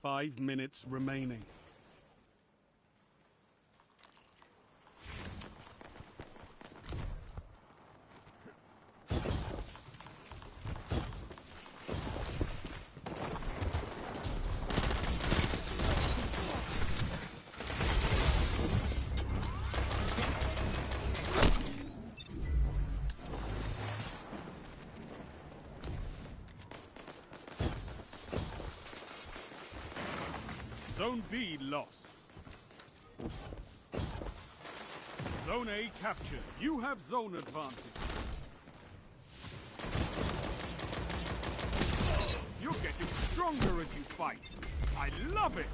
5 minutes remaining. Zone B lost. Zone A captured. You have zone advantage. You're getting stronger as you fight. I love it!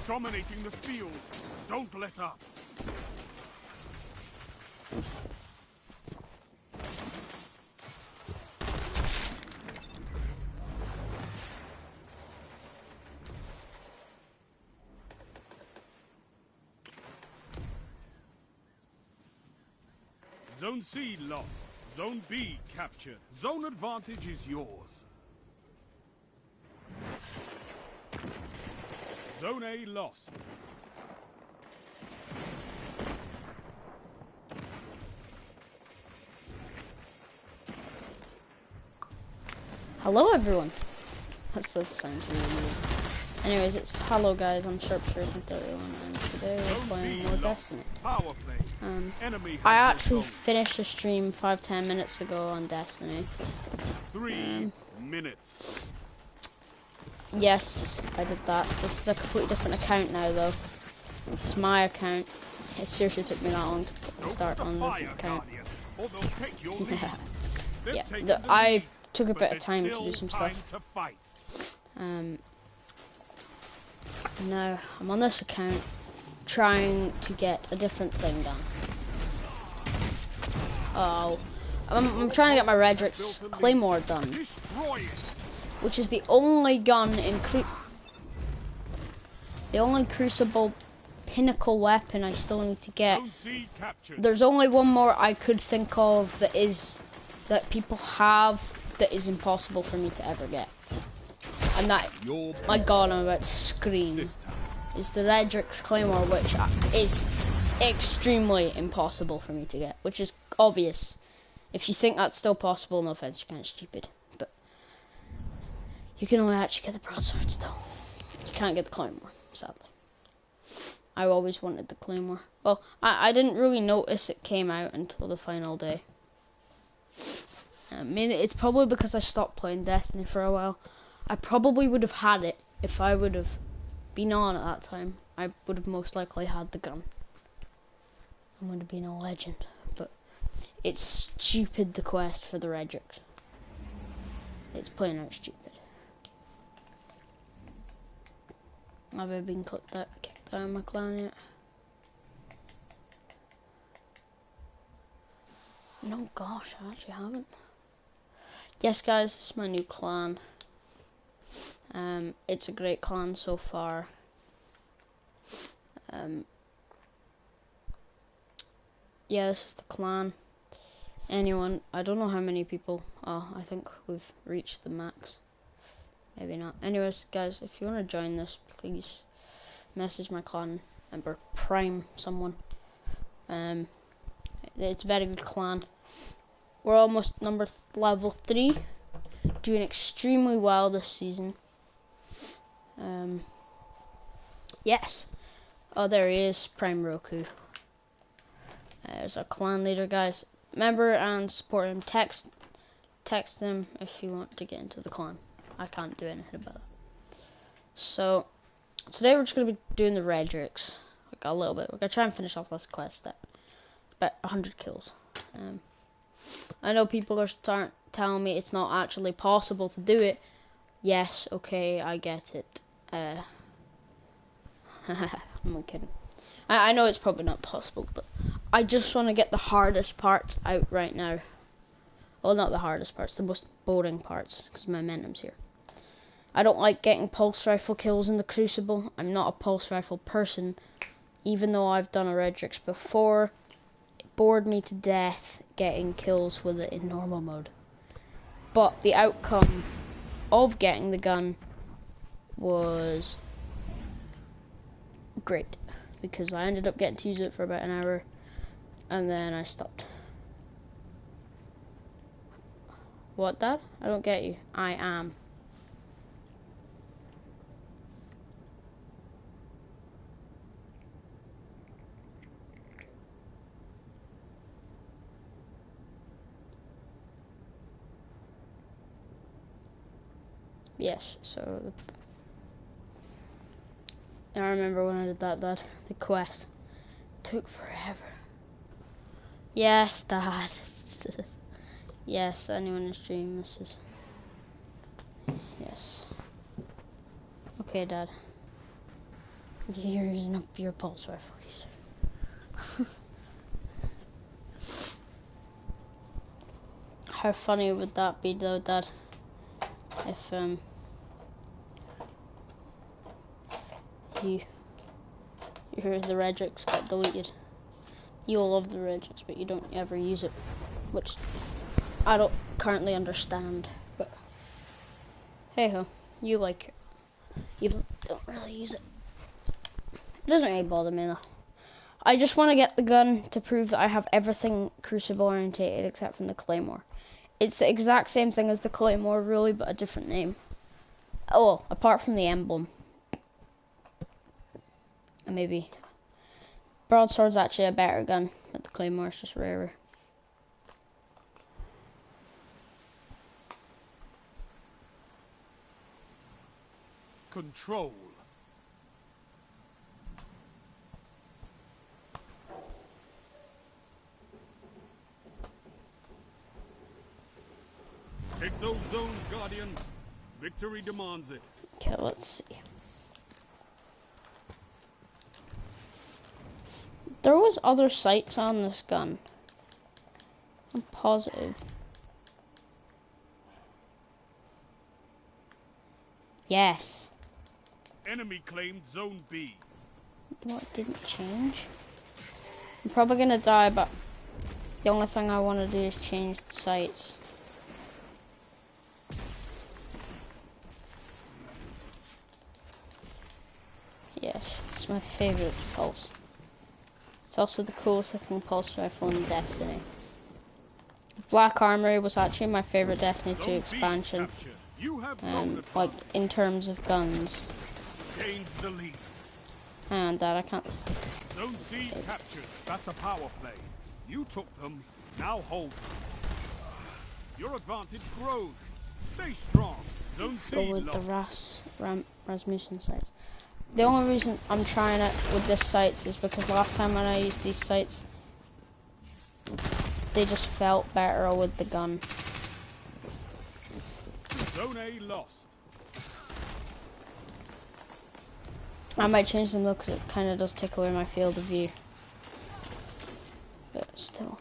Dominating the field. Don't let up. Zone C lost. Zone B captured. Zone advantage is yours. Zone A lost. Hello everyone. That sounds really weird. Anyways, it's hello guys, I'm Sharpshooter31 and today we're playing more Destiny. I actually finished the stream 5-10 minutes ago on Destiny. 3 minutes. Yes, I did that. This is a completely different account now though. It's my account. It seriously took me that long to start on this account. Yeah, I took a bit of time to do some stuff. Now I'm on this account trying to get a different thing done. Oh, I'm trying to get my Redrix Claymore done, which is the only gun in the only Crucible pinnacle weapon I still need to get. There's only one more I could think of that people have that is impossible for me to ever get. And that, my god, I'm about to scream, is the Redrix Claymore, which is extremely impossible for me to get, which is obvious. If you think that's still possible, no offense, you're kind of stupid, but you can only actually get the broadsword still. You can't get the Claymore, sadly. I always wanted the Claymore. Well, I didn't really notice it came out until the final day. I mean, it's probably because I stopped playing Destiny for a while. I probably would have had it if I would have been on at that time. I would have most likely had the gun. I would have been a legend. But it's stupid, the quest for the Redrix. It's plain out stupid. Have I been kicked out of my clan yet? No, gosh, I actually haven't. Yes, guys, this is my new clan. It's a great clan so far. Yeah, this is the clan. Anyone, I don't know how many people. Oh, I think we've reached the max. Maybe not. Anyways, guys, if you want to join this, please message my clan member, prime someone. It's a very good clan. We're almost level 3, doing extremely well this season. Yes. Oh, there he is, Prime Roku. There's our clan leader, guys. Remember and support him. Text him if you want to get into the clan. I can't do anything about it. So today we're just gonna be doing the Redrix. Like a little bit. We're gonna try and finish off this quest step. It's about 100 kills. I know people are telling me it's not actually possible to do it. Yes, okay, I get it. I'm kidding. I know it's probably not possible, but I just want to get the hardest parts out right now. Well, not the hardest parts, the most boring parts, because momentum's here. I don't like getting pulse rifle kills in the Crucible. I'm not a pulse rifle person, even though I've done a Redrix before. It bored me to death getting kills with it in normal mode. But the outcome of getting the gun was great, because I ended up getting to use it for about an hour, and then I stopped. What, Dad? I don't get you. I am. Yes, so I remember when I did that, Dad. The quest took forever. Yes, Dad. Yes, anyone in stream, this is... Yes. Okay, Dad. You're using up your pulse rifle. How funny would that be, though, Dad? If, the Redrix got deleted. You'll love the Redrix, but you don't ever use it, which I don't currently understand, but hey ho, you like it. You don't really use it. It doesn't really bother me though. I just want to get the gun to prove that I have everything Crucible orientated except from the Claymore. It's the exact same thing as the Claymore, really, but a different name. Oh, apart from the emblem. And maybe Broadsword's actually a better gun, but the Claymore is just rarer. Control. Take those zones, Guardian. Victory demands it. Okay, let's see. There was other sights on this gun. I'm positive. Yes. Enemy claimed Zone B. What didn't change? I'm probably gonna die, but the only thing I want to do is change the sights. Yes, it's my favourite pulse. It's also the coolest looking pulse rifle in Destiny. Black Armory was actually my favourite Destiny 2 expansion. Like in terms of guns. The lead. Hang on, Dad, I can't. Zone C captured. That's a power play. You took them, now hold them. Your advantage grows. Stay strong. Zone C Go with lost. the Rasmussen sights. The only reason I'm trying it with this sights is because last time when I used these sights, they just felt better with the gun. Zone A lost. I might change them though, because it kind of does take away my field of view. But still.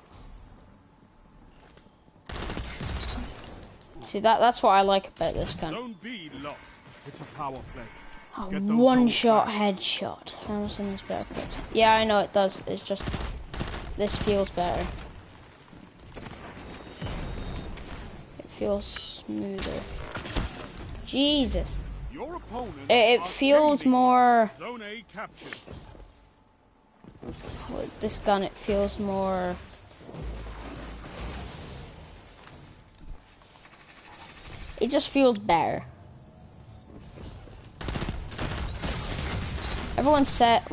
See, that's what I like about this gun. Zone B lost. It's a power play. A one-shot headshot. I've never seen this better picture. Yeah, I know it does. It's just this feels better. It feels smoother. Jesus. Your opponent it feels more. Zone A captured. With this gun, it feels more. It just feels better. Everyone said,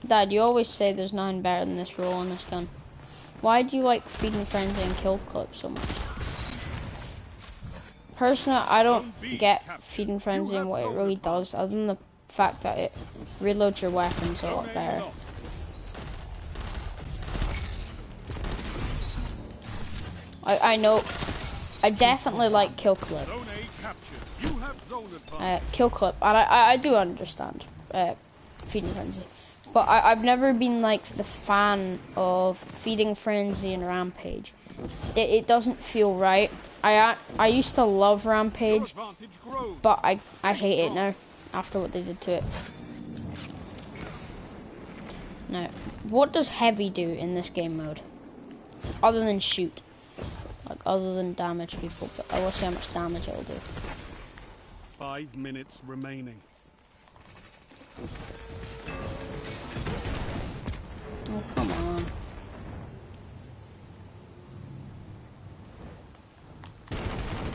Dad, you always say there's nothing better than this roll on this gun. Why do you like Feeding Frenzy and Kill Clip so much? Personally, I don't get Feeding Frenzy and what it really does, other than the fact that it reloads your weapons a lot better. I know, I definitely like Kill Clip. Kill Clip, and I do understand Feeding Frenzy, but I've never been like the fan of Feeding Frenzy and Rampage. It doesn't feel right. I used to love Rampage, but I hate it now after what they did to it. Now, what does heavy do in this game mode? Other than shoot. Like, other than damage people, but I will see how much damage it'll do. 5 minutes remaining. Oh, come on.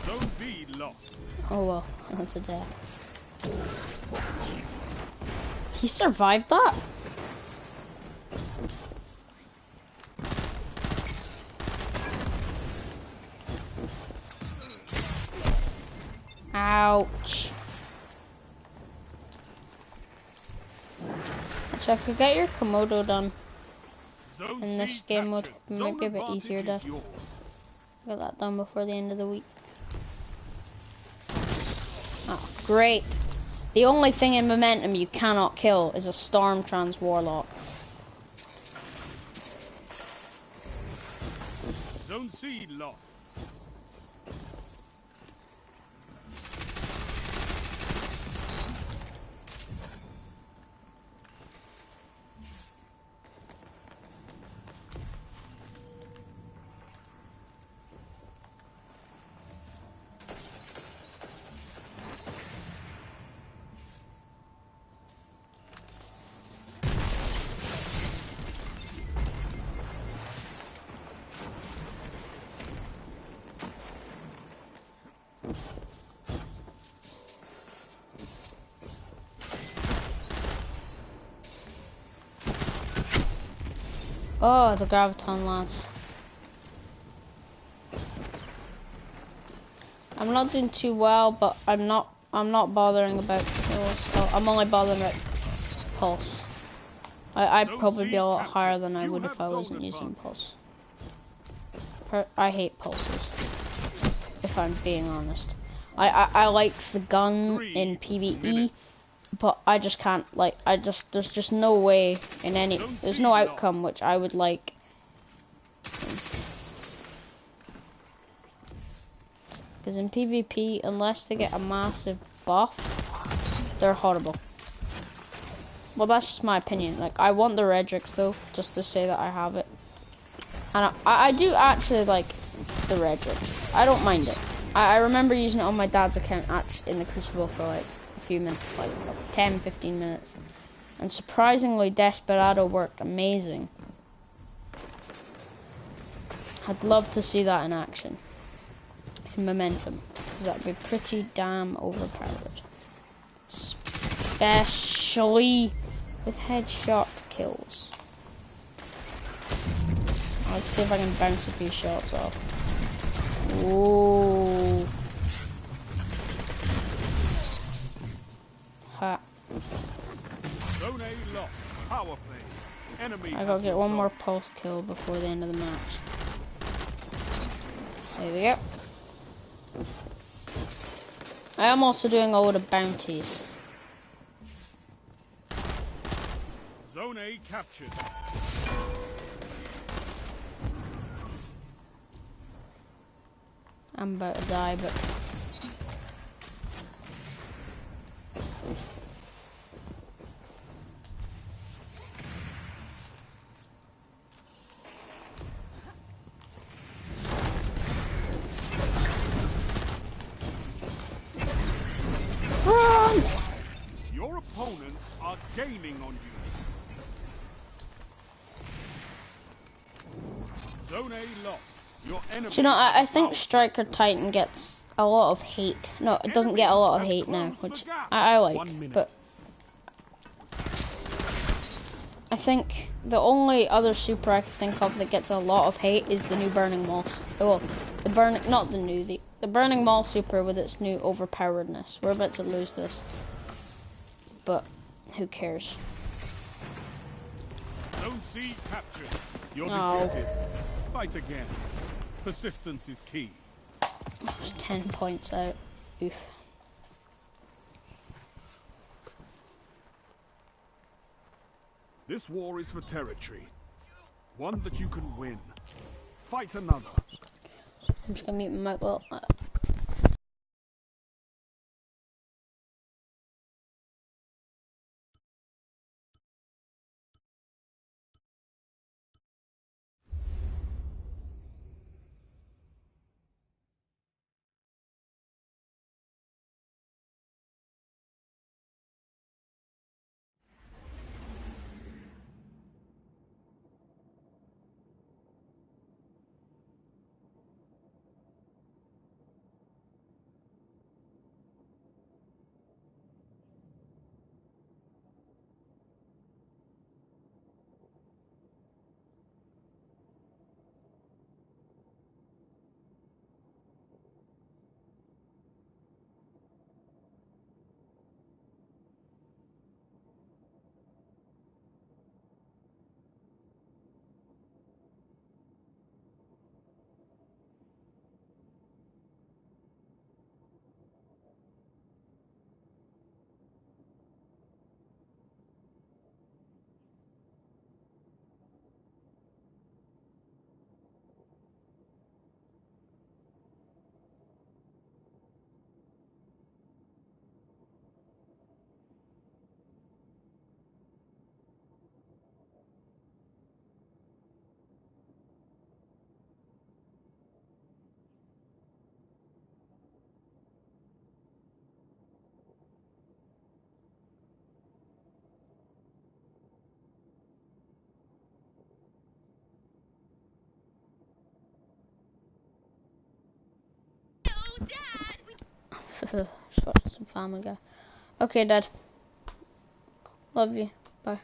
Zone B lost. Oh well, that's a death. He survived that? Ouch. So I could get your Komodo done in this game mode. It might be a bit easier to get that done before the end of the week. Oh, great. The only thing in Momentum you cannot kill is a Stormtrans Warlock. Zone C lost. Oh, the Graviton Lance. I'm not doing too well, but I'm not bothering about kills. Oh, I'm only bothering about Pulse. I'd probably be a lot higher than I would if I wasn't using Pulse. I hate Pulses, if I'm being honest. I like the gun in PvE, but I just can't, like, there's just no way in any, there's no outcome which I would like. Because in PvP, unless they get a massive buff, they're horrible. Well, that's just my opinion. Like, I want the Redrix though, just to say that I have it. And I do actually like the Redrix. I don't mind it. I remember using it on my dad's account in the Crucible for like a few minutes, like 10-15 minutes. And surprisingly, Desperado worked amazing. I'd love to see that in action. In Momentum. Because that would be pretty damn overpowered. Especially with headshot kills. Let's see if I can bounce a few shots off. Ooh. Ha. Zone A lost. Power play. Enemy I gotta get one more pulse kill before the end of the match. There we go. I am also doing a load of bounties. Zone A captured. I'm about to die, but run! Your opponents are gaining on you. Zone A lost. Your enemy. Do you know, I think Striker Titan gets a lot of hate. No, it doesn't get a lot of hate now, which I like, but I think the only other super I can think of that gets a lot of hate is the new Burning Maul. Well, the Burning Maul super with its new overpoweredness. We're about to lose this, but who cares? Zone C captured. You're defeated. Fight again. Persistence is key. I was 10 points out. Oof. This war is for territory. One that you can win. fight another. I'm just gonna mute my mic. Well, just watching some Family Guy. Okay, Dad. Love you. Bye.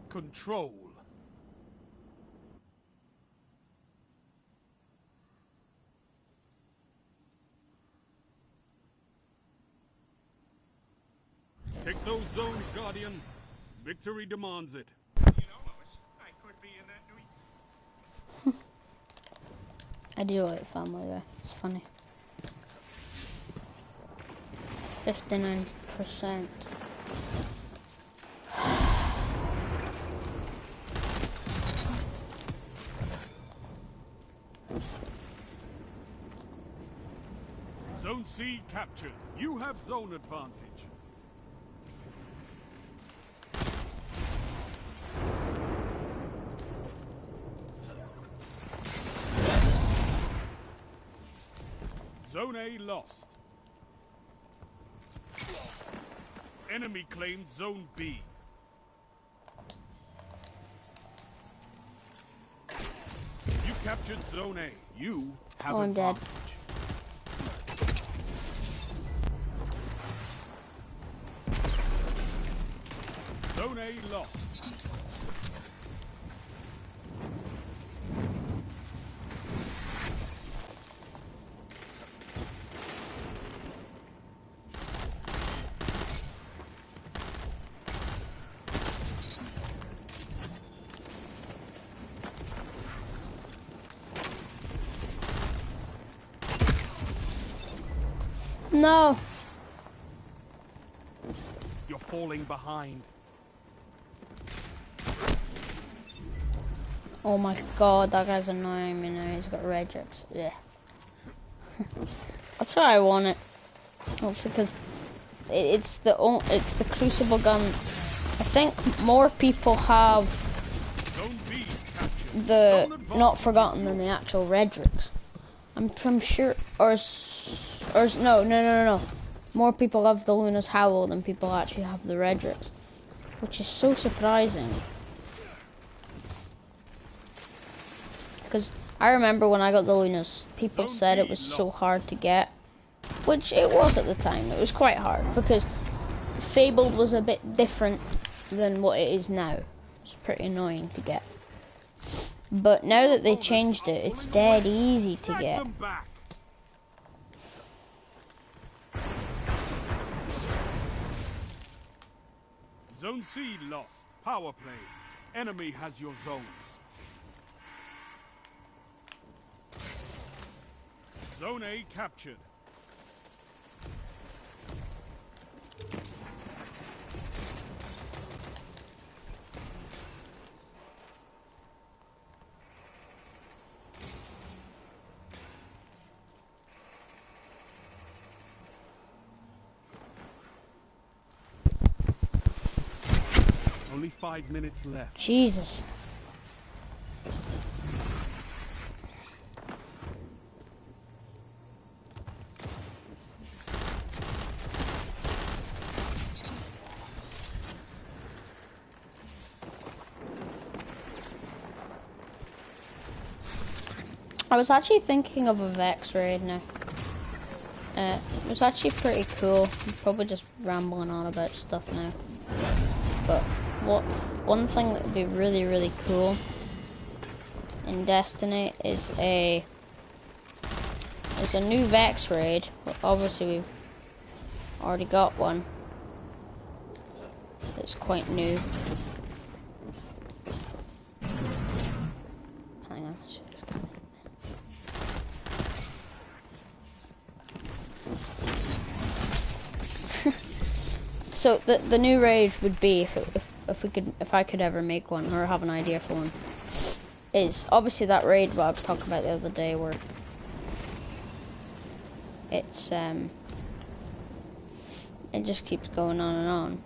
Control. Take those zones, Guardian. Victory demands it. You know, Lois, I could be in that new... I do like Family Guy. It's funny. 59%. Zone C captured. You have zone advantage. Zone A lost. Enemy claimed Zone B. You captured Zone A. You have Oh, I'm dead. advantage. lost. No. You're falling behind. Oh my god, that guy's annoying me now. He's got Redrix. Yeah. That's why I want it. Also because it's the Crucible gun. I think more people have the Not Forgotten than the actual Redrix. I'm sure, no. More people have the Luna's Howl than people actually have the Redrix, which is so surprising. Because I remember when I got the Lunas, people said it was so hard to get, which it was at the time. It was quite hard because Fabled was a bit different than what it is now. It's pretty annoying to get. But now that they changed it, it's dead easy to get. Zone C lost. Power play. Enemy has your zones. Zone A captured. Only 5 minutes left. Jesus. I was actually thinking of a Vex raid now. It was actually pretty cool. I'm probably just rambling on about stuff now. But one thing that would be really, really cool in Destiny is a new Vex raid. Obviously we've already got one. It's quite new. Hang on. So the new raid would be if I could ever make one or have an idea for one, is obviously that raid what I was talking about the other day where it's it just keeps going on and on.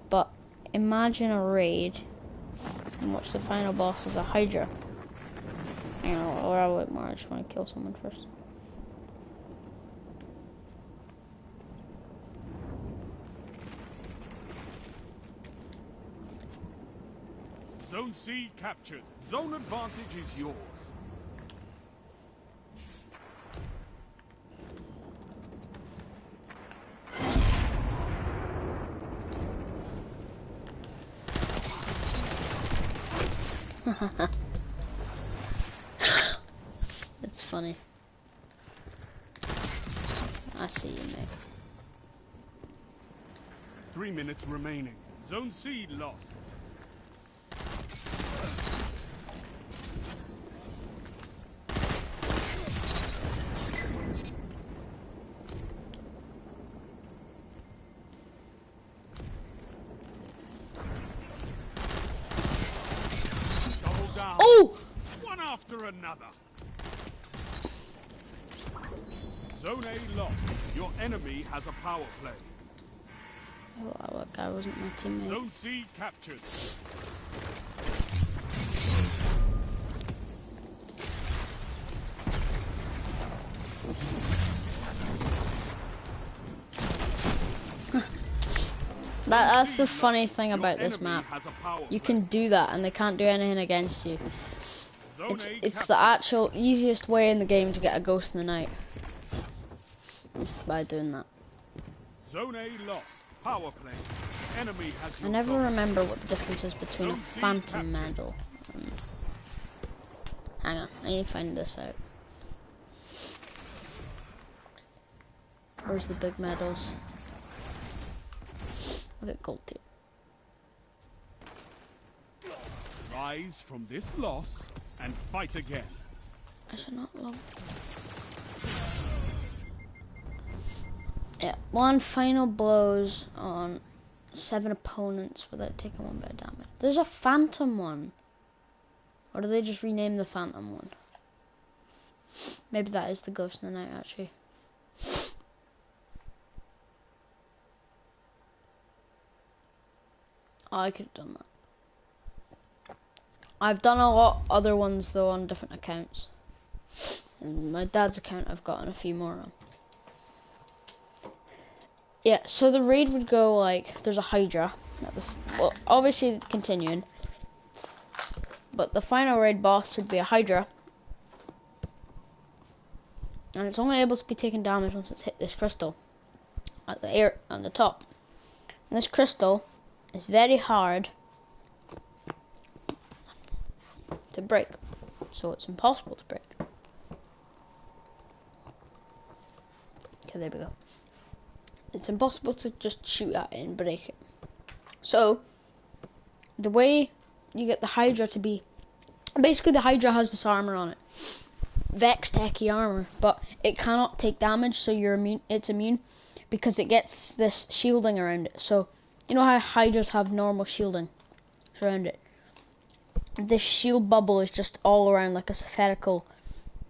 But imagine a raid in which the final boss is a Hydra. You know, or I'll wait more. I just want to kill someone first. Zone C captured. Zone advantage is yours. That's funny. I see you, mate. 3 minutes remaining. Zone C lost. Oh! One after another. Zone A lost. Your enemy has a power play. Oh, that guy wasn't my teammate. Zone C captured. That's the funny thing about this map. You can do that and they can't do anything against you. It's the actual easiest way in the game to get a Ghost in the Night. Just by doing that. Zone A lost. Power play. Enemy has I your never goal. remember what the difference is between a Zone C phantom captured. medal. Hang on, I need to find this out. Where's the big medals? Okay, gold tier. Rise from this loss and fight again. I should not love. Yeah, one final blows on 7 opponents without taking 1 bit of damage. There's a phantom one. Or do they just rename the phantom one? Maybe that is the Ghost in the Night actually. Oh, I could have done that. I've done a lot other ones though on different accounts. And my dad's account I've gotten a few more on. Yeah, so the raid would go like, there's a Hydra. Well, obviously continuing. But the final raid boss would be a Hydra. And it's only able to be taken damage once it's hit this crystal. At the air, on the top. And this crystal is very hard to break. So it's impossible to break. Okay, there we go. It's impossible to just shoot at it and break it. So, the way you get the Hydra to be... Basically, the Hydra has this armor on it. Vex techie armor. But it cannot take damage, so you're immune. It's immune. Because it gets this shielding around it. So, you know how Hydras have normal shielding around it? This shield bubble is just all around like a spherical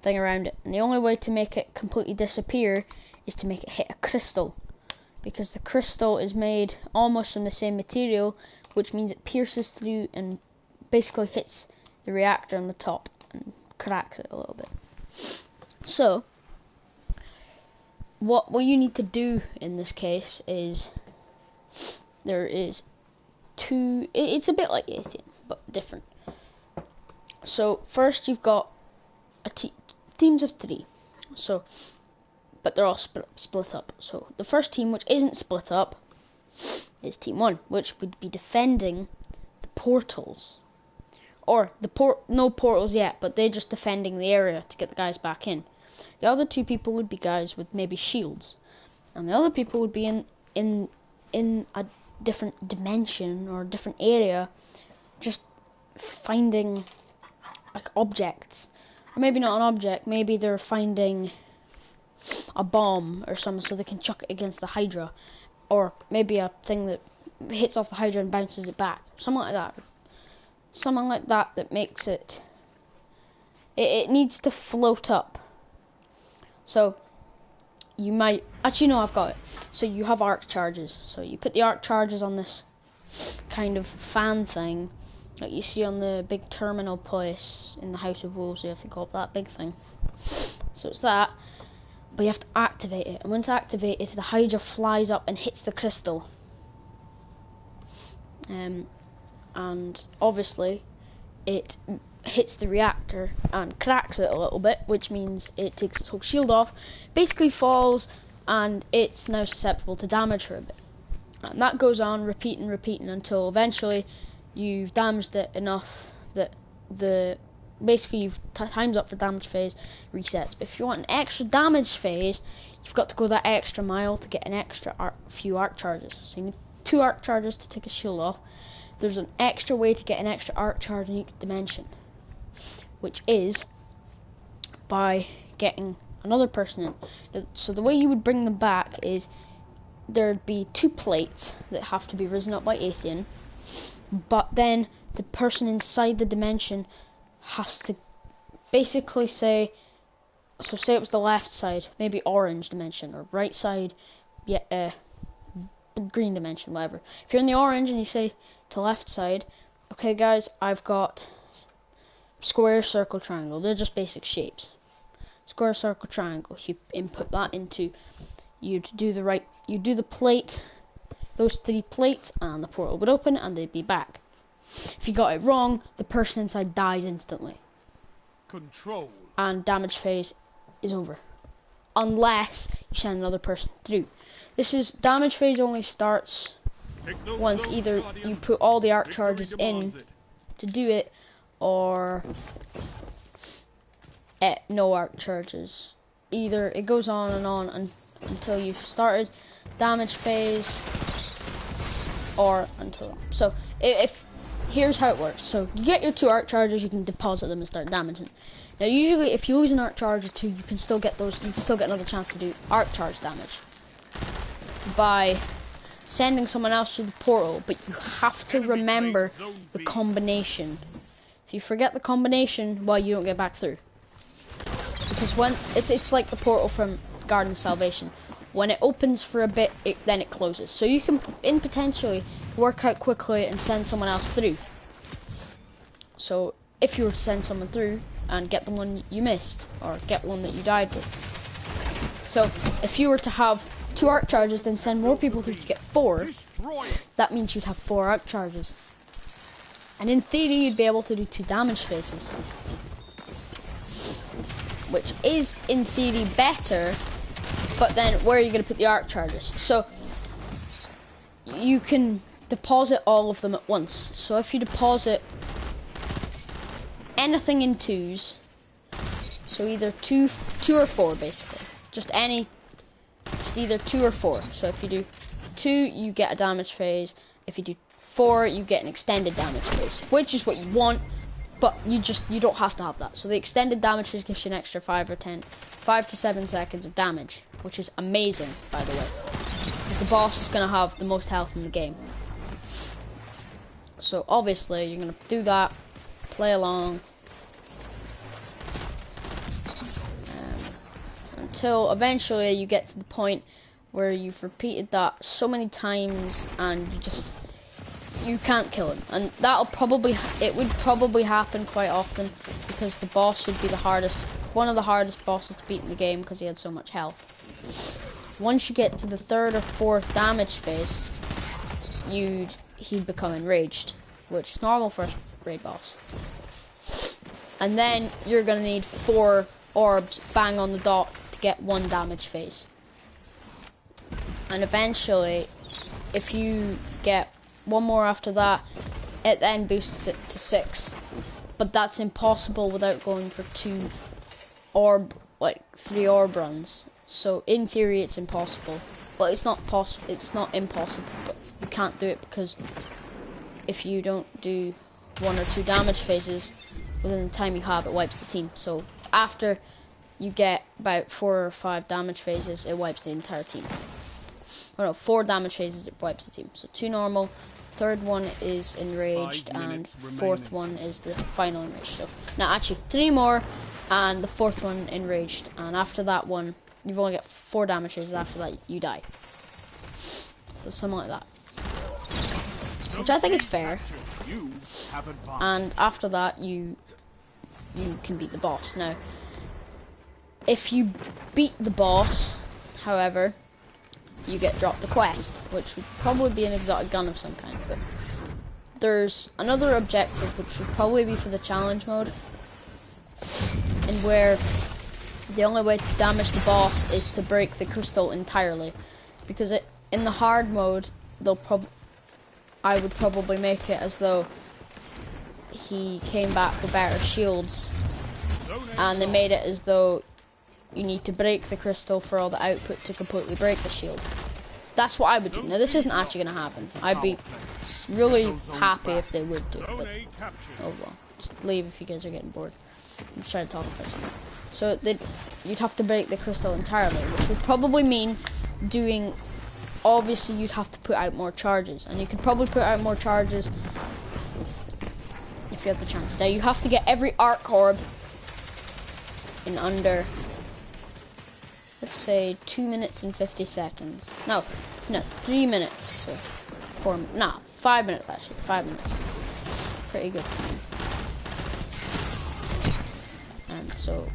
thing around it. And the only way to make it completely disappear is to make it hit a crystal. Because the crystal is made almost from the same material, which means it pierces through and basically hits the reactor on the top and cracks it a little bit. So, what you need to do in this case is, there is two, it's a bit like Athean, but different. So, first you've got teams of 3. So, but they're all split up. So the first team, which isn't split up, is Team 1, which would be defending the portals. Or no portals yet, but they're just defending the area to get the guys back in. The other 2 people would be guys with maybe shields, and the other people would be in a different dimension or a different area, just finding like objects, or maybe not an object. Maybe they're finding a bomb or something so they can chuck it against the Hydra, or maybe a thing that hits off the Hydra and bounces it back, something like that. Something like that that makes it needs to float up. So you might actually, no, I've got it. So you have arc charges. So you put the arc charges on this kind of fan thing like you see on the big terminal place in the House of Wolves. You have to go up that big thing. So it's that. But you have to activate it, and once activated, the Hydra flies up and hits the crystal. And obviously, it hits the reactor and cracks it a little bit, which means it takes its whole shield off, basically falls, and it's now susceptible to damage for a bit. And that goes on, repeating until eventually you've damaged it enough that basically you've time's up for damage phase, resets. But if you want an extra damage phase, you've got to go that extra mile to get an extra few arc charges. So you need 2 arc charges to take a shield off. There's an extra way to get an extra arc charge in each dimension, which is by getting another person in. So the way you would bring them back is there'd be 2 plates that have to be risen up by Athean, but then the person inside the dimension has to basically say, so say it was the left side, maybe orange dimension, or right side, yeah, green dimension, whatever. If you're in the orange and you say to left side, okay guys, I've got square, circle, triangle. They're just basic shapes. Square, circle, triangle. You input that into, you do the plate, those 3 plates, and the portal would open and they'd be back. If you got it wrong, the person inside dies instantly. Control. And damage phase is over. Unless you send another person through. This is damage phase only starts once either you put all the arc charges in to do it, or no arc charges. Either it goes on and on until you've started damage phase, or until. So here's how it works. So you get your 2 arc charges, you can deposit them and start damaging. Now usually if you lose an arc charge or 2, you can still get those. You can still get another chance to do arc charge damage by sending someone else through the portal, but you have to remember the combination. If you forget the combination, well, you don't get back through. Because when it's like the portal from Garden of Salvation. When it opens for a bit, then it closes. So you can potentially work out quickly and send someone else through. So if you were to send someone through and get the one you missed, or get one that you died with. So if you were to have 2 arc charges, then send more people through to get 4, that means you'd have 4 arc charges. And in theory, you'd be able to do 2 damage phases, which is in theory better, but then where are you going to put the arc charges? So you can deposit all of them at once. So if you deposit anything in 2s, so either 2 or 4 basically, just either 2 or 4. So if you do 2, you get a damage phase. If you do 4, you get an extended damage phase, which is what you want, but you don't have to have that. So the extended damage phase gives you an extra 5 to 7 seconds of damage, which is amazing, by the way, because the boss is going to have the most health in the game. So obviously you're going to do that, play along, until eventually you get to the point where you've repeated that so many times and you can't kill him. And it would probably happen quite often, because the boss would be one of the hardest bosses to beat in the game, because he had so much health. Once you get to the 3rd or 4th damage phase, he'd become enraged, which is normal for a raid boss. And then you're gonna need 4 orbs bang on the dot to get 1 damage phase. And eventually, if you get 1 more after that, it then boosts it to 6. But that's impossible without going for 3 orb runs. So in theory it's impossible. Well, it's not impossible, but you can't do it, because if you don't do 1 or 2 damage phases within the time you have, it wipes the team. So after you get about 4 or 5 damage phases, it wipes the entire team. Oh no, 4 damage phases, it wipes the team. So 2 normal, 3rd one is enraged, and 4th one is the final enraged. So now actually 3 more, and the 4th one enraged, and after that one, you've only got 4 damage phases. After that, you die. So something like that, which I think is fair. And after that, you can beat the boss. Now, if you beat the boss, however, you get dropped the quest, which would probably be an exotic gun of some kind. But there's another objective, which would probably be for the challenge mode, and where the only way to damage the boss is to break the crystal entirely, because in the hard mode, I would probably make it as though he came back with better shields, and they made it as though you need to break the crystal for all the output to completely break the shield. That's what I would do. Now this isn't actually going to happen. I'd be really happy if they would do it, but oh well. Just leave if you guys are getting bored. I'm just trying to talk about something. So you'd have to break the crystal entirely, which would probably mean obviously you'd have to put out more charges, and you could probably put out more charges if you had the chance. Now you have to get every arc orb in under, let's say, 2 minutes and 50 seconds. No, 3 minutes. So 5 minutes actually. 5 minutes. Pretty good time. And so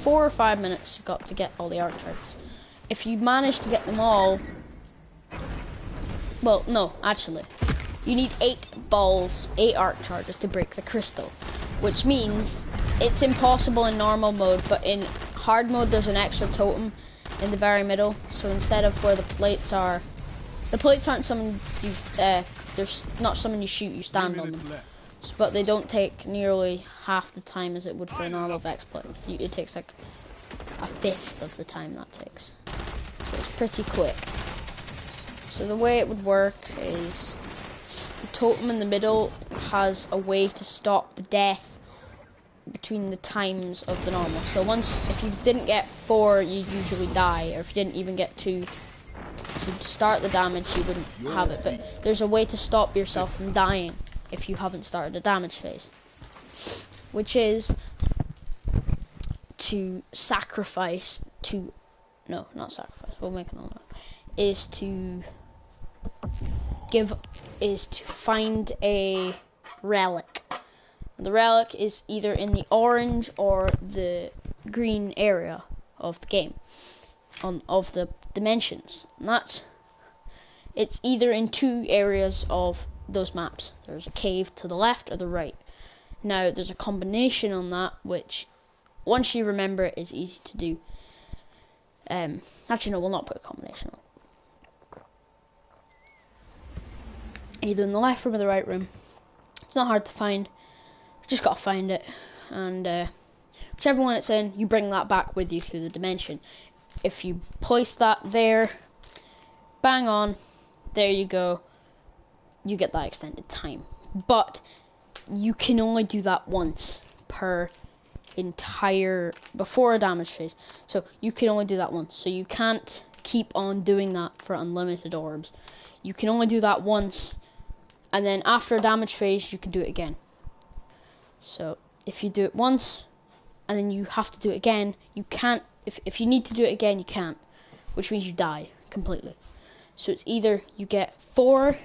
4 or 5 minutes you got to get all the arc charges. If you manage to get them all, well, no, actually, you need 8 arc charges to break the crystal, which means it's impossible in normal mode, but in hard mode there's an extra totem in the very middle. So instead of where the plates aren't something you, there's not something you shoot, you stand on them. But they don't take nearly half the time as it would for a normal Vex plate. It takes like a fifth of the time that takes. So it's pretty quick. So the way it would work is the totem in the middle has a way to stop the death between the times of the normal. So if you didn't get 4, you'd usually die, or if you didn't even get to start the damage, you wouldn't have it. But there's a way to stop yourself from dying if you haven't started the damage phase, which is to sacrifice to, no, not sacrifice, we'll make another one, is to find a relic. And the relic is either in the orange or the green area of the game, of the dimensions. And it's either in 2 areas of those maps. There's a cave to the left or the right. Now there's a combination on that, which once you remember it is easy to do. Actually no, we'll not put a combination on. Either in the left room or the right room. It's not hard to find. You just gotta find it, and whichever one it's in, you bring that back with you through the dimension. If you place that there, bang on, there you go, you get that extended time. But you can only do that once per before a damage phase. So you can only do that once. So you can't keep on doing that for unlimited orbs. You can only do that once, and then after a damage phase, you can do it again. So if you do it once, and then you have to do it again, you can't. If you need to do it again, you can't, which means you die completely. So it's either you get 4.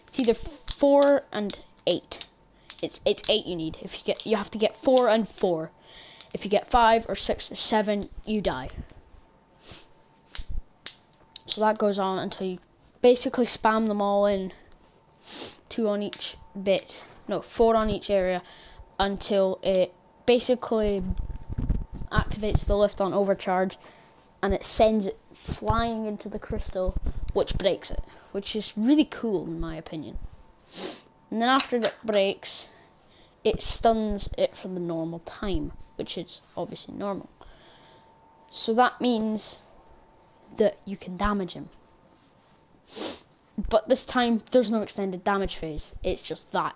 It's either 4 and 8. It's 8 you need. You have to get 4 and 4. If you get 5 or 6 or 7, you die. So that goes on until you basically spam them all in, 2 on each bit. No, 4 on each area, until it basically activates the lift on overcharge, and it sends it flying into the crystal, which breaks it, which is really cool in my opinion. And then after it breaks, it stuns it for the normal time, which is obviously normal. So that means that you can damage him. But this time, there's no extended damage phase, it's just that.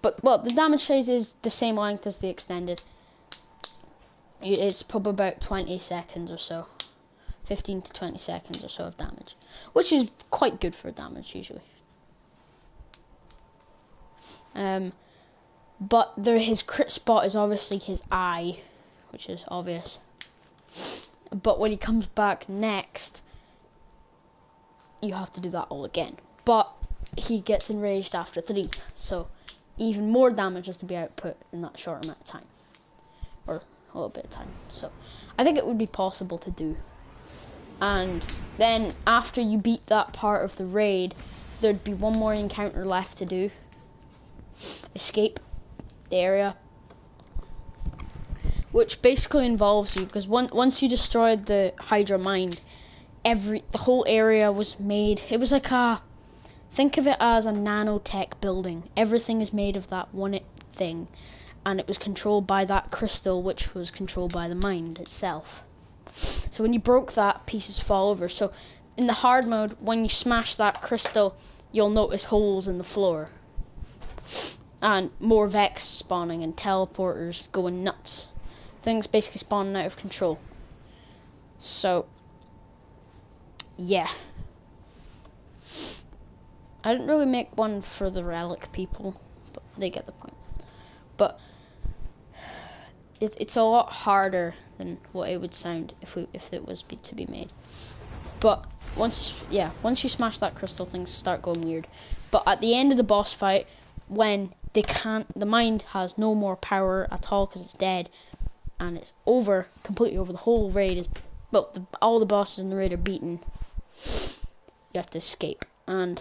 But, well, the damage phase is the same length as the extended. It's probably about 20 seconds or so. 15 to 20 seconds or so of damage. Which is quite good for damage, usually. But his crit spot is obviously his eye, which is obvious. But when he comes back next, you have to do that all again. But he gets enraged after 3, so even more damage has to be output in that short amount of time, or a little bit of time. So I think it would be possible to do. And then after you beat that part of the raid, there'd be one more encounter left to do. Escape the area, which basically involves you, because once you destroyed the Hydra mine, the whole area was made. It was like think of it as a nanotech building. Everything is made of that one thing, and it was controlled by that crystal, which was controlled by the mind itself. So when you broke that, pieces fall over. So in the hard mode, when you smash that crystal, you'll notice holes in the floor, and more Vex spawning and teleporters going nuts. Things basically spawning out of control. So yeah, I didn't really make one for the relic people, but they get the point. But it's a lot harder than what it would sound if it was to be made. But once you smash that crystal, things start going weird. But at the end of the boss fight, when the mind has no more power at all because it's dead, and it's completely over. The whole raid is, well, all the bosses in the raid are beaten. You have to escape, and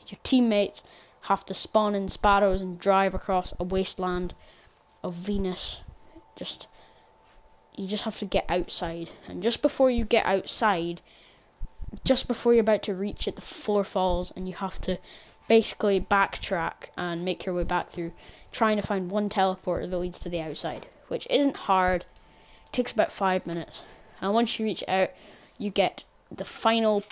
your teammates have to spawn in Sparrows and drive across a wasteland of Venus. Just you just have to get outside. And just before you get outside, just before you're about to reach it, the floor falls, and you have to basically backtrack and make your way back through, trying to find one teleporter that leads to the outside, which isn't hard. It takes about 5 minutes. And once you reach out, you get the final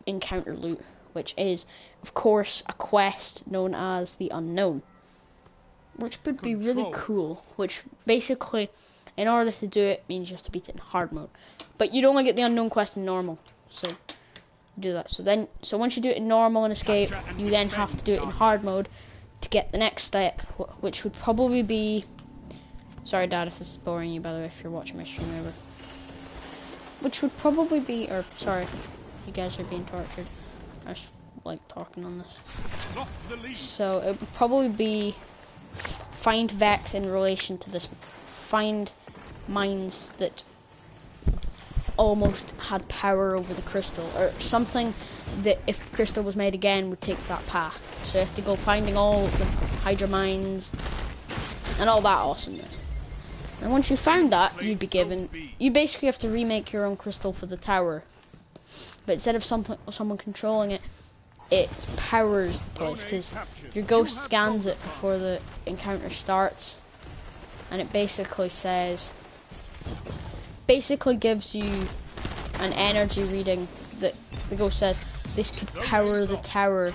encounter loot, which is, of course, a quest known as the Unknown, which would be really cool. Which basically, in order to do it, means you have to beat it in hard mode. But you'd only get the Unknown quest in normal, so do that. So once you do it in normal and escape, you then have to do it in hard mode to get the next step, which would probably be. Sorry, Dad, if this is boring you, by the way, if you're watching my stream ever. Which would probably be, or sorry, if you guys are being tortured. I just like talking on this. So it would probably be find Vex in relation to this. Find mines that almost had power over the crystal, or something that if crystal was made again would take that path. So you have to go finding all the Hydra mines and all that awesomeness. And once you found that, you'd be given, you basically have to remake your own crystal for the tower. But instead of someone controlling it, it powers the place, because your ghost scans it before the encounter starts, and it basically says, gives you an energy reading that the ghost says this could power the tower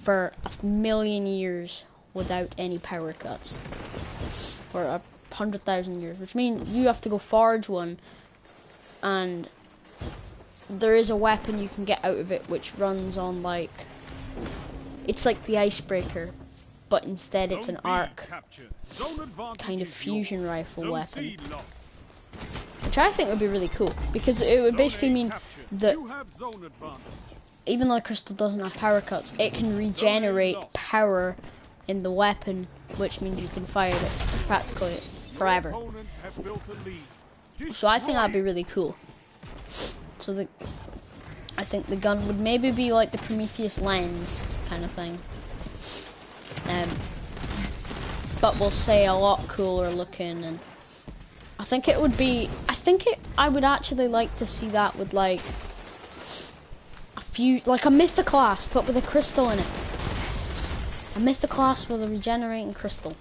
for 1,000,000 years without any power cuts, or 100,000 years, which means you have to go forge one, and there is a weapon you can get out of it which runs on like, it's like the icebreaker, but instead it's an arc kind of fusion rifle weapon, which I think would be really cool, because it would basically mean that even though the crystal doesn't have power cuts, it can regenerate power in the weapon, which means you can fire it practically forever. So I think that'd be really cool. So I think the gun would maybe be like the Prometheus lens kind of thing, but we'll say a lot cooler looking. And I think it would be, I would actually like to see that with like like a Mythoclast, but with a crystal in it. A Mythoclast with a regenerating crystal.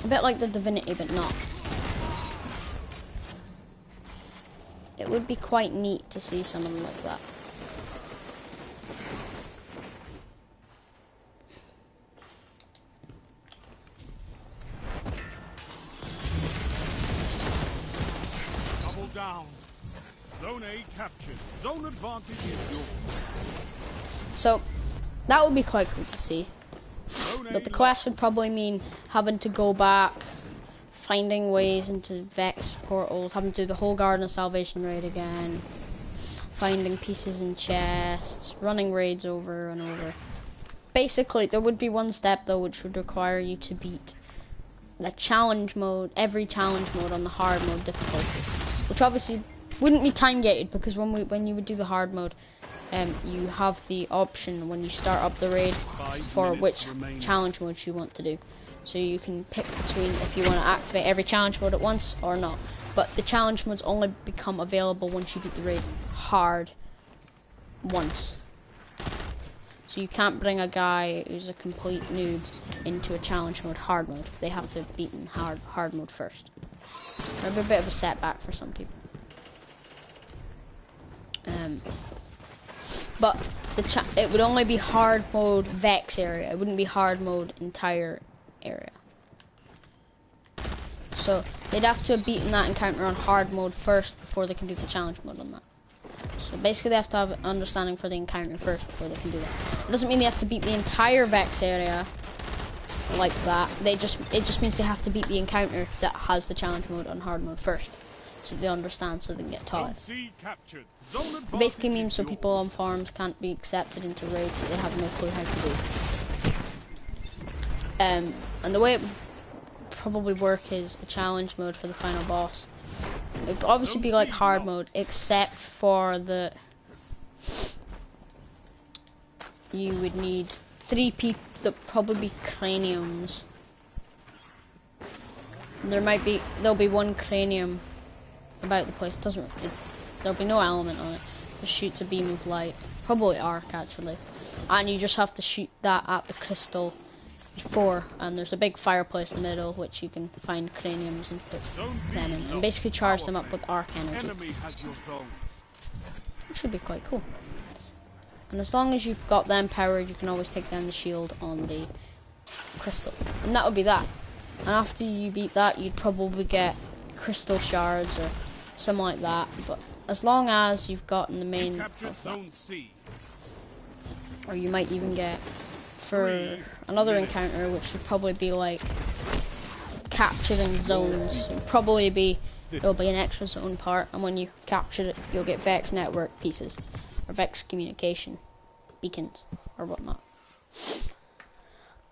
A bit like the Divinity, but not. It would be quite neat to see something like that. Double down. Zone A captured. Zone advantage is yours. So that would be quite cool to see. But the quest would probably mean having to go back, finding ways into Vex portals, having to do the whole Garden of Salvation raid again, finding pieces in chests, running raids over and over. Basically, there would be one step though which would require you to beat the challenge mode, every challenge mode on the hard mode difficulty, which obviously wouldn't be time gated, because when you would do the hard mode, you have the option when you start up the raid for which challenge mode you want to do. So you can pick between if you want to activate every challenge mode at once or not. But the challenge modes only become available once you beat the raid hard once. So you can't bring a guy who's a complete noob into a challenge mode hard mode. They have to beat in hard mode first. That'd be a bit of a setback for some people. But it would only be hard mode Vex area. It wouldn't be hard mode entire area. So they'd have to have beaten that encounter on hard mode first before they can do the challenge mode on that. So basically they have to have an understanding for the encounter first before they can do that. It doesn't mean they have to beat the entire Vex area like that. It just means they have to beat the encounter that has the challenge mode on hard mode first, so they understand, so they can get taught it. It basically means so people on farms can't be accepted into raids that they have no clue how to do. And the way it would probably work is the challenge mode for the final boss. It would obviously be like hard mode, except for the you would need 3 people, that probably be craniums. There'll be one cranium about the place. There'll be no element on it. It shoots a beam of light, probably arc actually, and you just have to shoot that at the crystal before. And there's a big fireplace in the middle, which you can find craniums and put them in, and basically charge them up with arc energy, which should be quite cool. And as long as you've got them powered, you can always take down the shield on the crystal, and that would be that. And after you beat that, you'd probably get crystal shards or something like that. But as long as you've gotten the main of that, or you might even get for another encounter, which would probably be like capturing zones. There'll be an extra zone part, and when you capture it, you'll get Vex network pieces or Vex communication beacons or whatnot.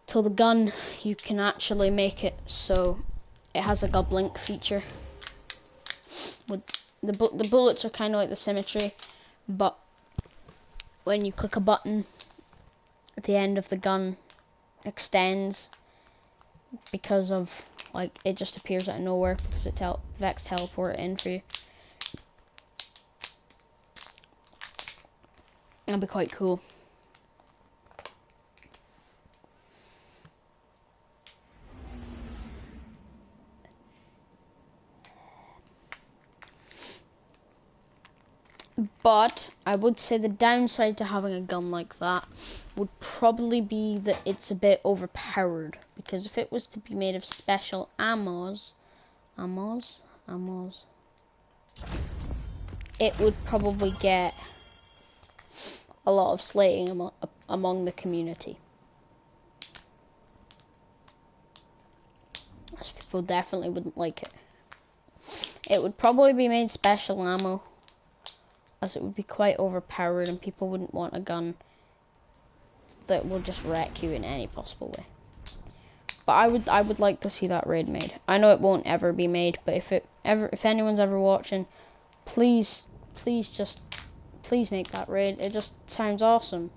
Till the gun, you can actually make it so it has like a blink feature. With the bullets are kind of like the symmetry, but when you click a button, at the end of the gun extends because of like it just appears out of nowhere because Vex teleport in for you. That'd be quite cool. But I would say the downside to having a gun like that would probably be that it's a bit overpowered, because if it was to be made of special ammos, it would probably get a lot of slating among the community, as people definitely wouldn't like it. It would probably be made special ammo, as it would be quite overpowered and people wouldn't want a gun that will just wreck you in any possible way. But I would like to see that raid made. I know it won't ever be made, but if anyone's ever watching, please make that raid. It just sounds awesome.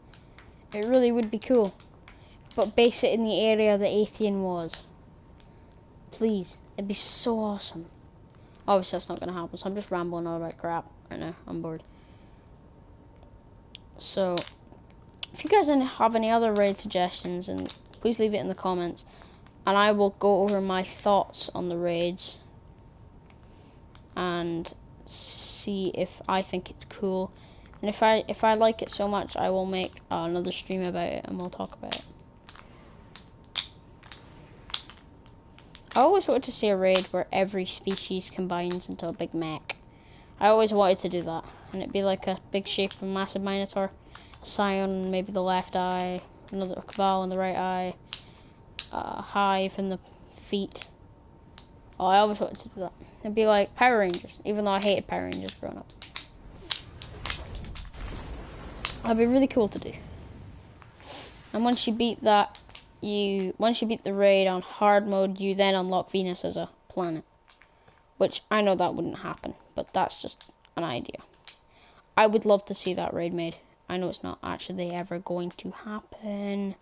It really would be cool. But base it in the area that Atheon was. Please, it'd be so awesome. Obviously that's not gonna happen, so I'm just rambling on about crap right now. I'm bored. So, if you guys have any other raid suggestions, and please leave it in the comments, and I will go over my thoughts on the raids and see if I think it's cool. And if I like it so much, I will make another stream about it and we'll talk about it. I always wanted to see a raid where every species combines into a big mech. I always wanted to do that, and it'd be like a big shape of a massive Minotaur, Scion, maybe the left eye, another Cabal in the right eye, Hive in the feet. Oh, I always wanted to do that. It'd be like Power Rangers, even though I hated Power Rangers growing up. That'd be really cool to do. And once you beat that, once you beat the raid on hard mode, you then unlock Venus as a planet. Which, I know that wouldn't happen, but that's just an idea. I would love to see that raid made. I know it's not actually ever going to happen,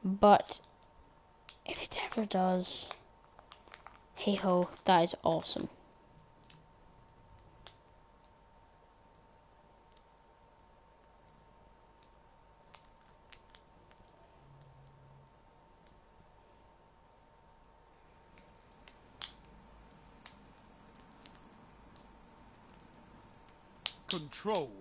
but if it ever does, hey ho, that is awesome. Control.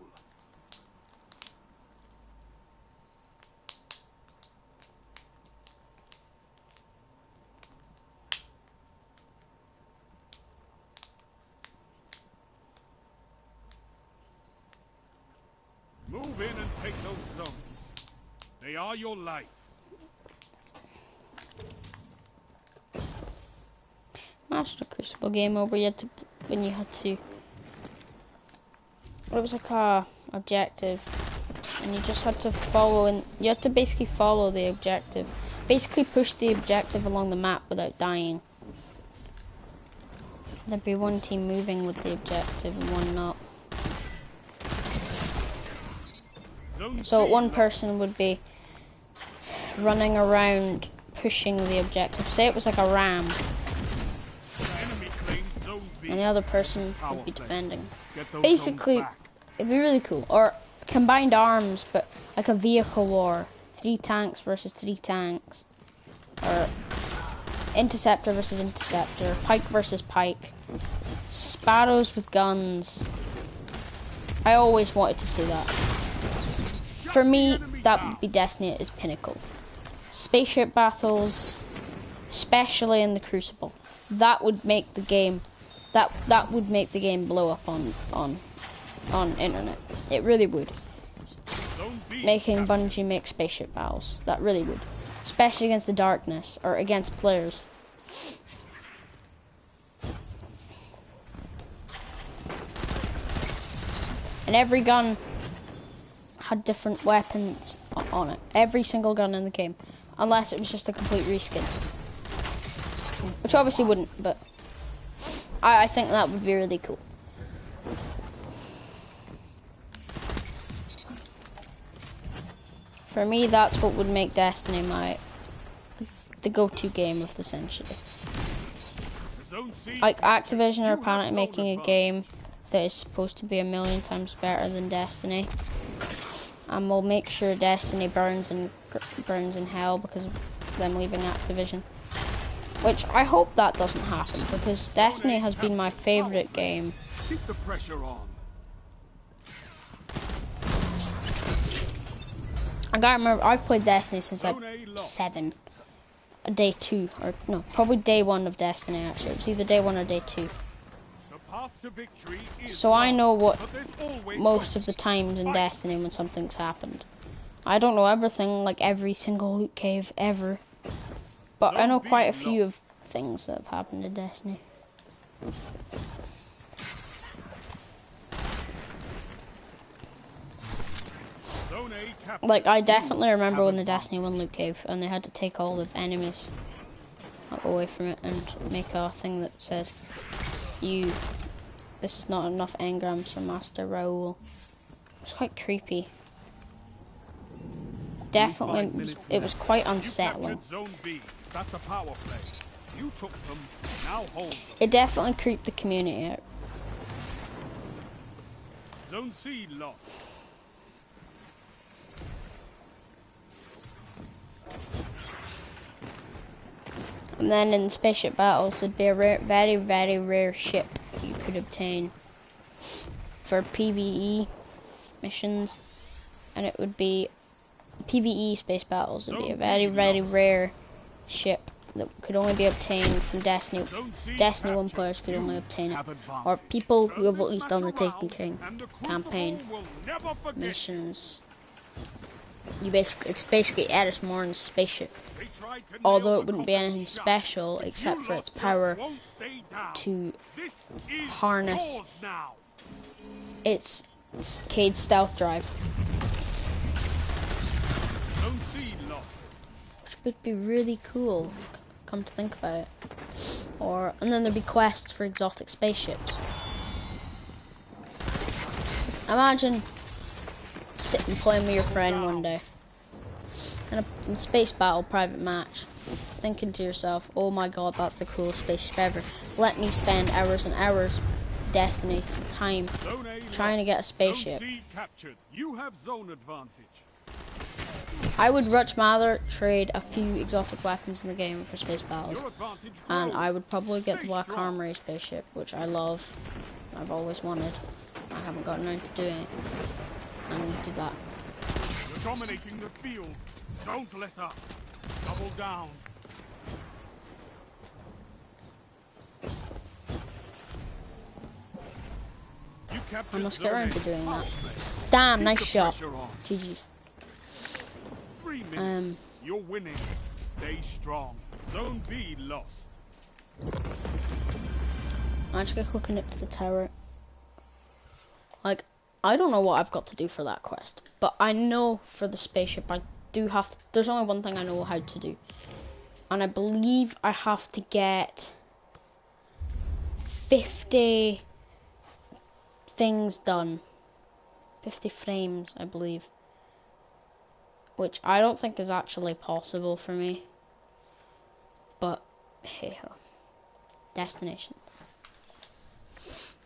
Move in and take those zones. They are your life. Master Crucible game over. You had to, when you had to. It was like a objective, and you just had to follow, and you had to basically follow the objective. Basically push the objective along the map without dying. There'd be one team moving with the objective and one not. So one person would be running around pushing the objective. Say it was like a ram. and the other person Power would be play. defending. Get those Basically, zones back. it'd be really cool. Or combined arms, but like a vehicle war. 3 tanks versus 3 tanks. Or interceptor versus interceptor. Pike versus pike. Sparrows with guns. I always wanted to see that. For me, that would be Destiny at its pinnacle. Spaceship battles, especially in the Crucible. That would make the game. That would make the game blow up on internet. It really would. Making Bungie make spaceship battles. That really would. Especially against the darkness or against players. And every gun had different weapons on it. Every single gun in the game. Unless it was just a complete reskin. Which obviously wouldn't, but I think that would be really cool. For me, that's what would make Destiny the go-to game of the century. Like Activision are apparently making a game that is supposed to be 1,000,000 times better than Destiny, and we'll make sure Destiny burns in hell because of them leaving Activision. Which I hope that doesn't happen because Destiny has been my favorite game. Keep the pressure on. I gotta remember, I've played Destiny since like 7. Day 2, or no, probably day 1 of Destiny actually. It was either day 1 or day 2. The path to victory is So I know what but there's always most of the times in Destiny when something's happened. I don't know everything, like every single loot cave ever. But I know quite a few of things that have happened in Destiny. Like, I definitely remember when the Destiny 1 loot cave and they had to take all the enemies away from it and make a thing that says, this is not enough engrams for Master Raoul. It's quite creepy. Definitely, it was quite unsettling. Zone B. That's a power play. You took them, now hold them. It definitely creeped the community out. Zone C lost. And then in spaceship battles, it'd be a very, very rare ship you could obtain for PvE missions, and it would be PvE space battles. Would be a very, very rare ship that could only be obtained from Destiny. Destiny 1 players could only obtain it, or people who have at least done the Taken King campaign missions. It's basically Eris Morn's spaceship. Although it wouldn't be anything special except for its power to harness its Cade stealth drive. Which would be really cool, come to think about it. And then there'd be quests for exotic spaceships. Imagine sitting playing with your friend one day in a space battle private match, thinking to yourself, oh my god, that's the coolest spaceship ever. Let me spend hours and hours Destiny time trying to get a spaceship. You have zone advantage. I would much rather trade a few exotic weapons in the game for space battles, and I would probably get the Black Armory spaceship, which I love, I've always wanted. I haven't gotten around to doing it. I'm going to do that. You're dominating the field. Don't let up. Double down. I must get around to doing that. Damn, nice shot. GG's. You're winning. Stay strong. Zone B lost. I'm just gonna click it to the tower. Like, I don't know what I've got to do for that quest, but I know for the spaceship I do have to, there's only one thing I know how to do, and I believe I have to get 50 things done, 50 frames I believe, which I don't think is actually possible for me, but hey ho. Destination.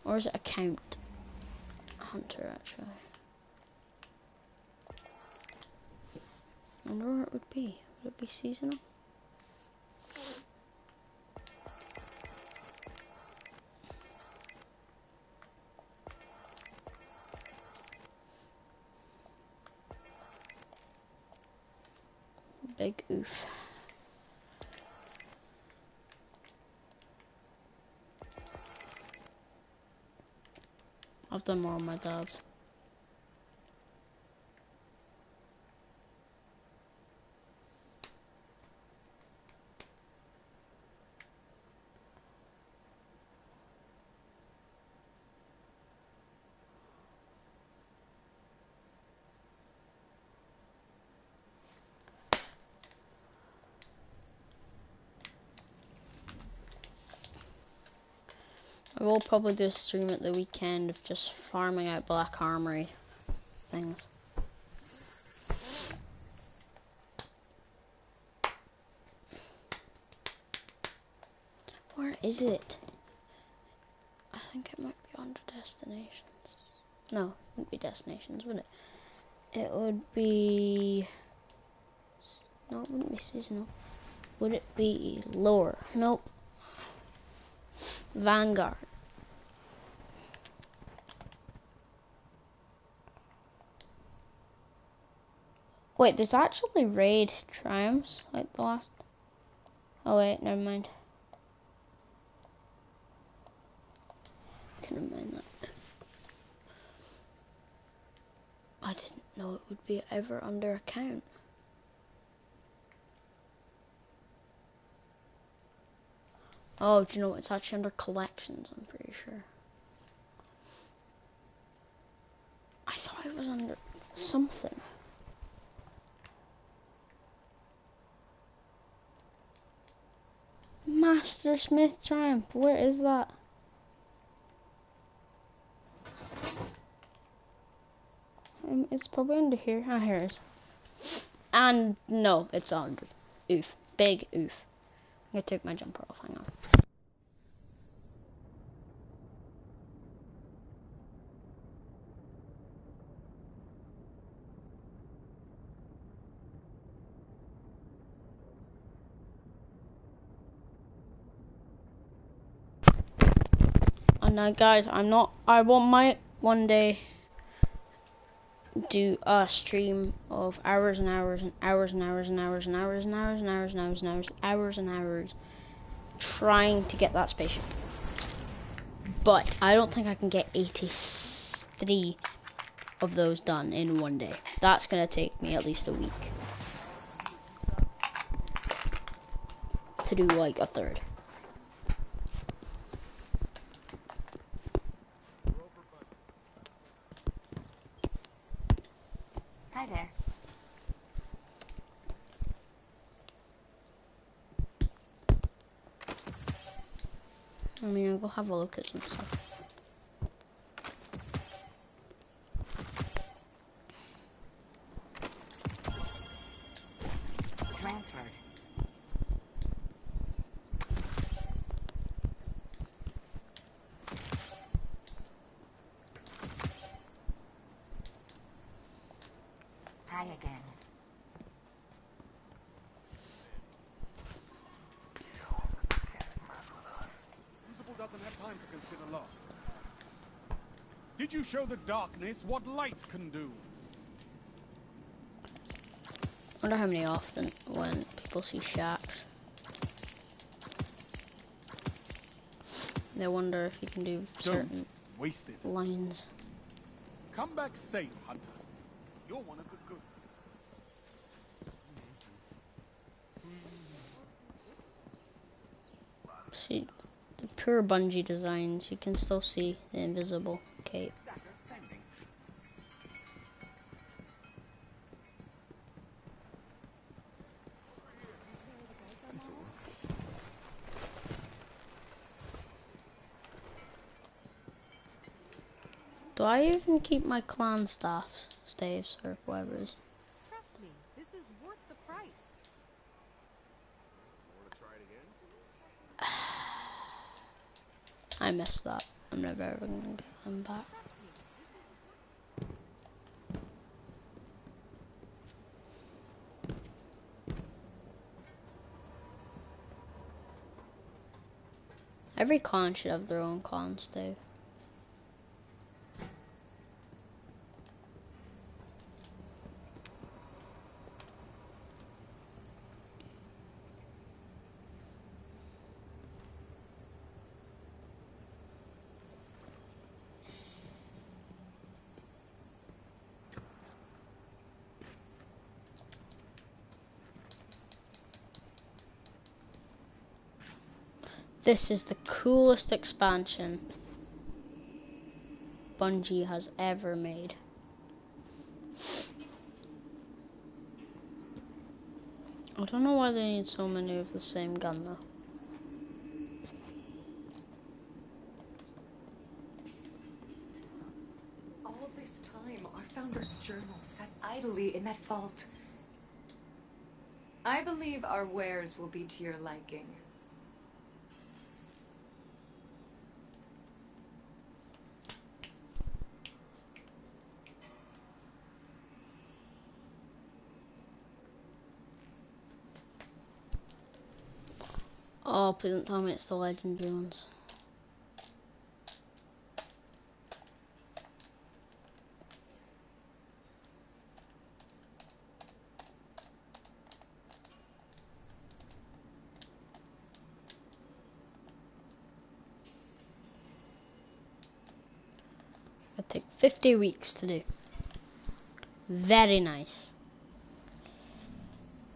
Or is it account? Hunter, actually. I wonder where it would be. Would it be seasonal? Big oof. I've done more on my dad's. I will probably do a stream at the weekend of just farming out Black Armory things. Where is it? I think it might be under destinations. No, it wouldn't be destinations, would it? It would be... No, it wouldn't be seasonal. Would it be lore? Nope. Vanguard. Wait, there's actually raid triumphs like the last. Oh wait, never mind. Couldn't mind that. I didn't know it would be ever under account. Oh, do you know what? It's actually under collections, I'm pretty sure. I thought it was under something. Master Smith Triumph, where is that? It's probably under here. Ah, here it is. And no, it's under. Oof. Big oof. I'm gonna take my jumper off, hang on. And now guys, I might one day do a stream of hours and hours and hours and hours and hours and hours and hours and hours and hours and hours and hours trying to get that spaceship. But I don't think I can get 83 of those done in one day. That's gonna take me at least a week to do like a third. Hi there. I mean, I'll go have a look at some stuff. Transferred. Hi again. Doesn't have time to consider loss. Did you show the darkness what light can do? I wonder how many often when people see shacks, they wonder if you can do certain waste it. lines. Come back safe, Hunter. You're one of the good. See, the pure Bungie designs, you can still see the invisible cape. Do I even keep my clan staves, or whatever it is? Trust me, this is worth the price. I missed that. I'm never ever gonna get him back. Every clan should have their own clans, Dave. This is the coolest expansion Bungie has ever made. I don't know why they need so many of the same gun though. All this time, our founder's journal sat idly in that vault. I believe our wares will be to your liking. Oh, please don't tell me it's the legendary ones. It'll take 50 weeks to do. Very nice.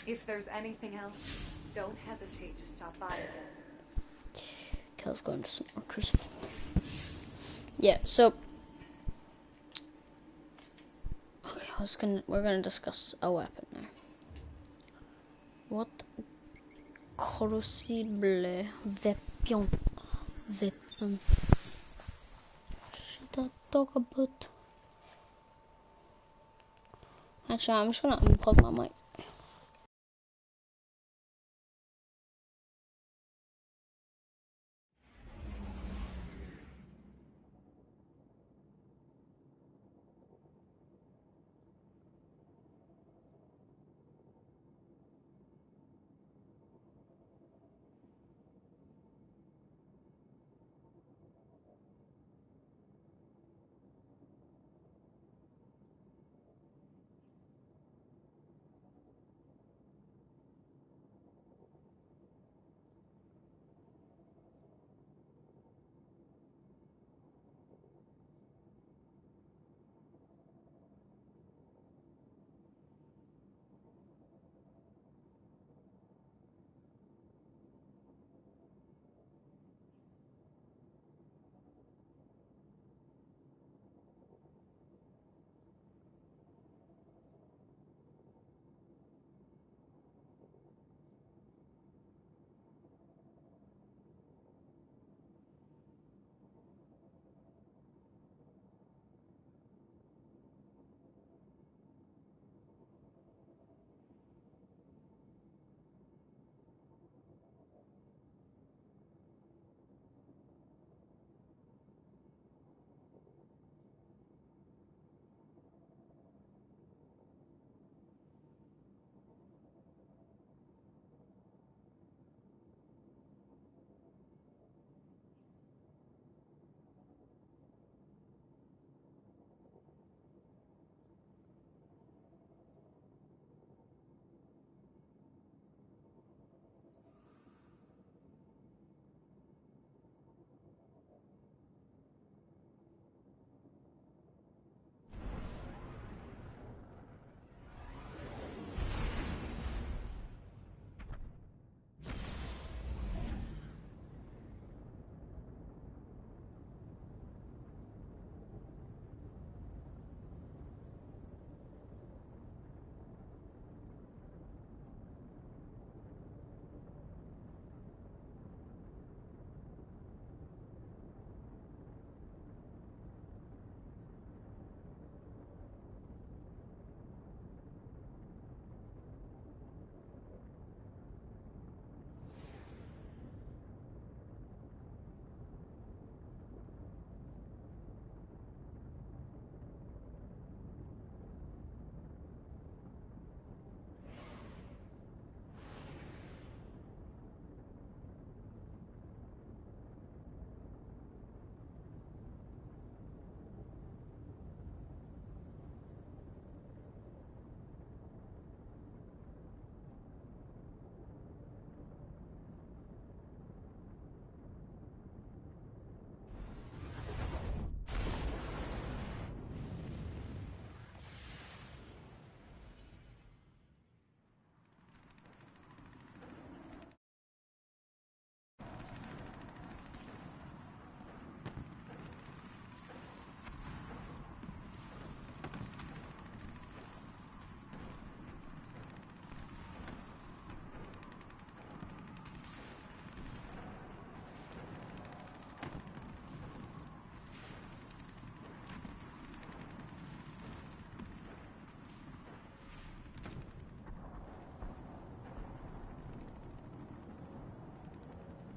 If there's anything else, don't hesitate to stop by again. Kel's going to some more crucible. Yeah, so okay, we're gonna discuss a weapon now. What crucible weapon should I talk about? Actually, I'm just gonna unplug my mic.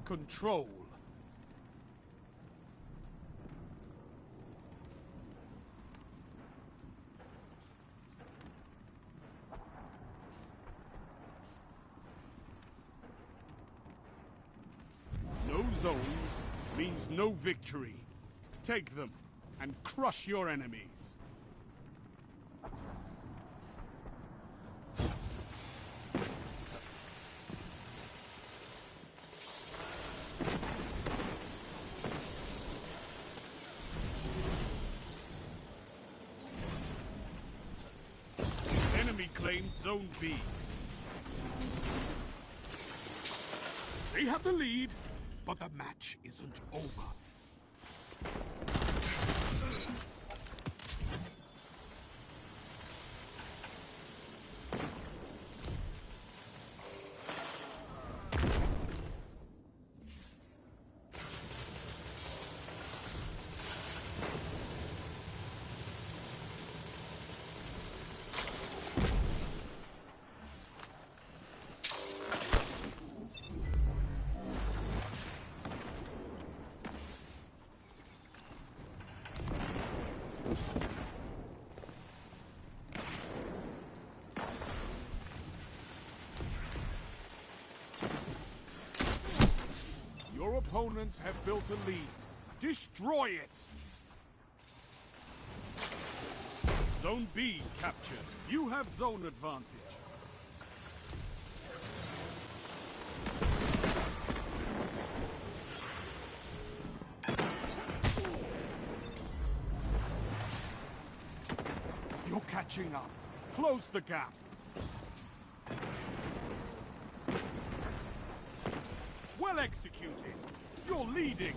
control. No zones means no victory. Take them and crush your enemies. Enemy claimed Zone B. They have the lead, but the match isn't over. Your opponents have built a lead. Destroy it! Zone B captured. You have zone advantage. You're catching up. Close the gap. Well executed. You're leading.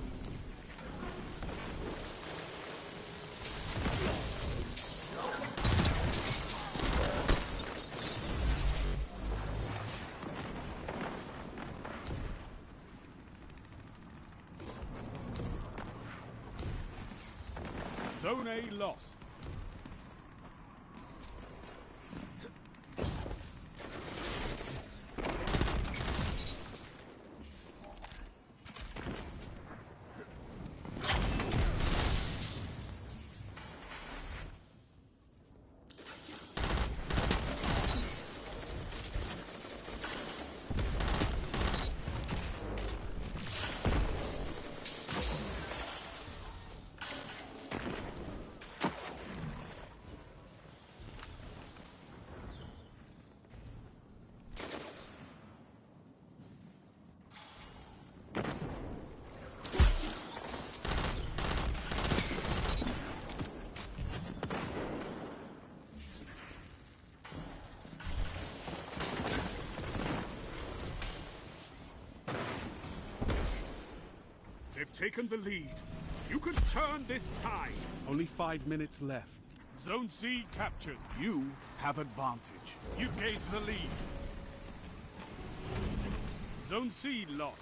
Zone A lost. They've taken the lead. You can turn this tide. Only 5 minutes left. Zone C captured. You have advantage. You gained the lead. Zone C lost.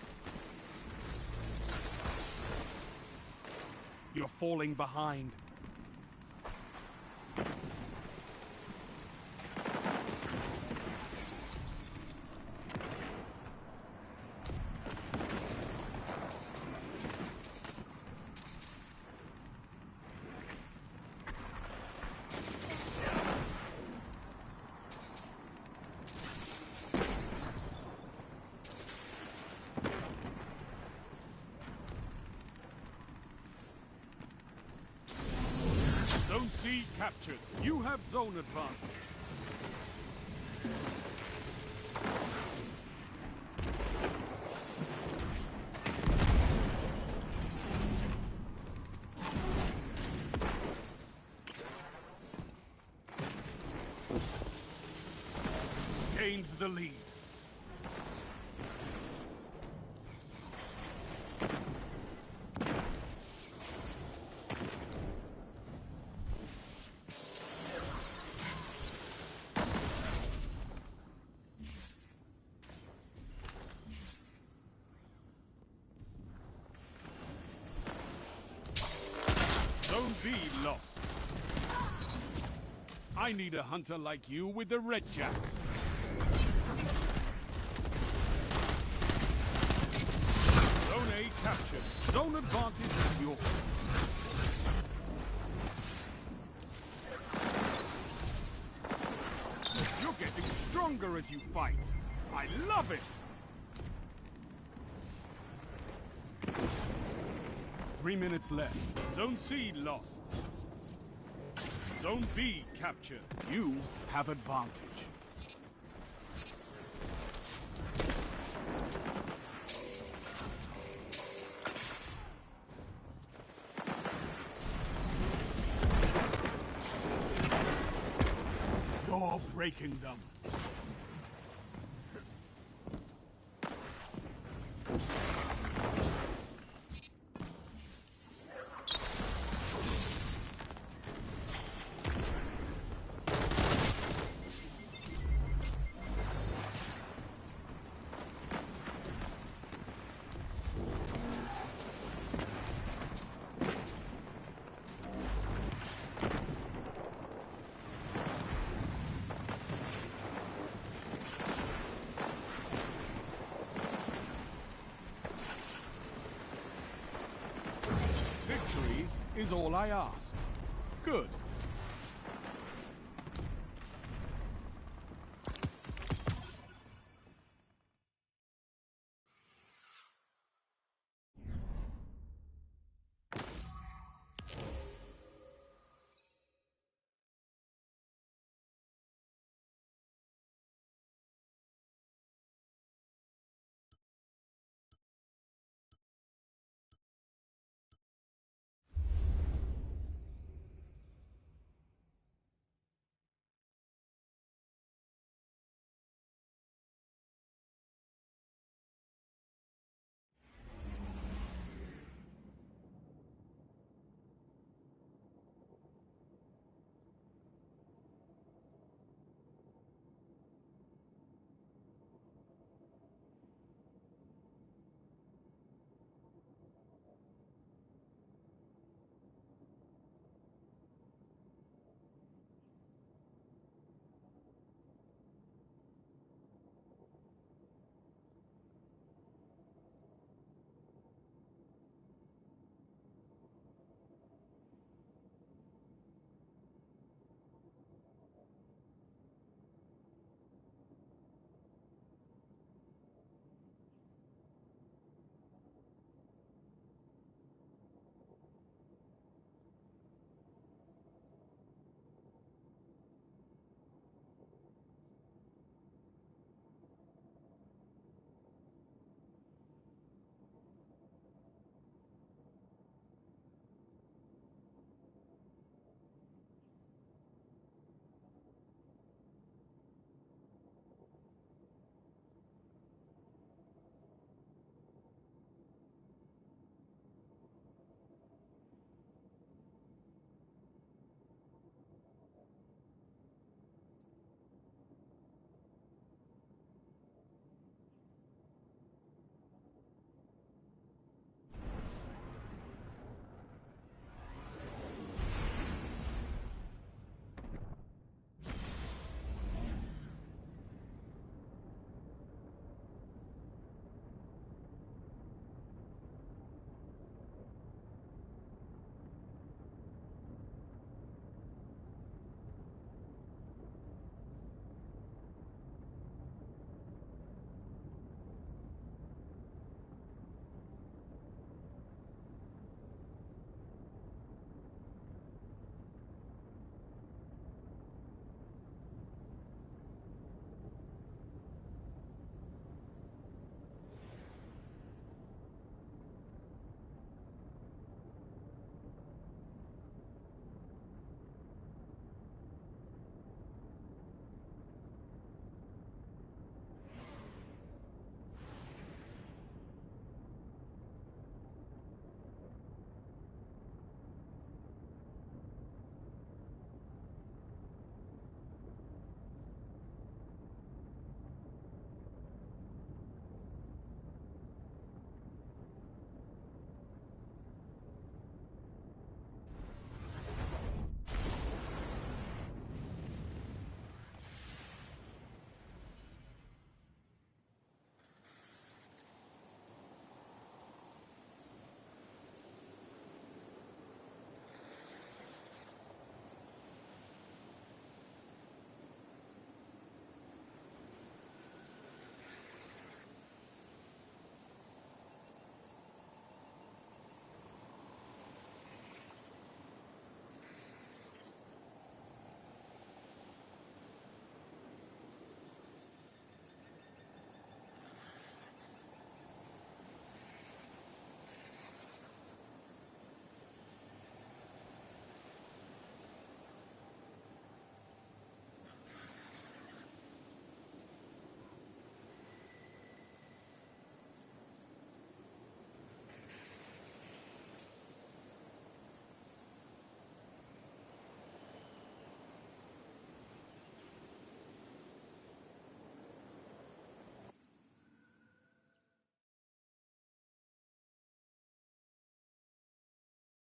You're falling behind. Zone C captured. You have zone advantage. Gains the lead. Zone B lost. I need a hunter like you with the red jack. Zone advantage is yours. You're getting stronger as you fight. I love it! 3 minutes left. Zone C lost. Zone B captured. You have advantage. You're breaking them. Victory is all I ask. Good.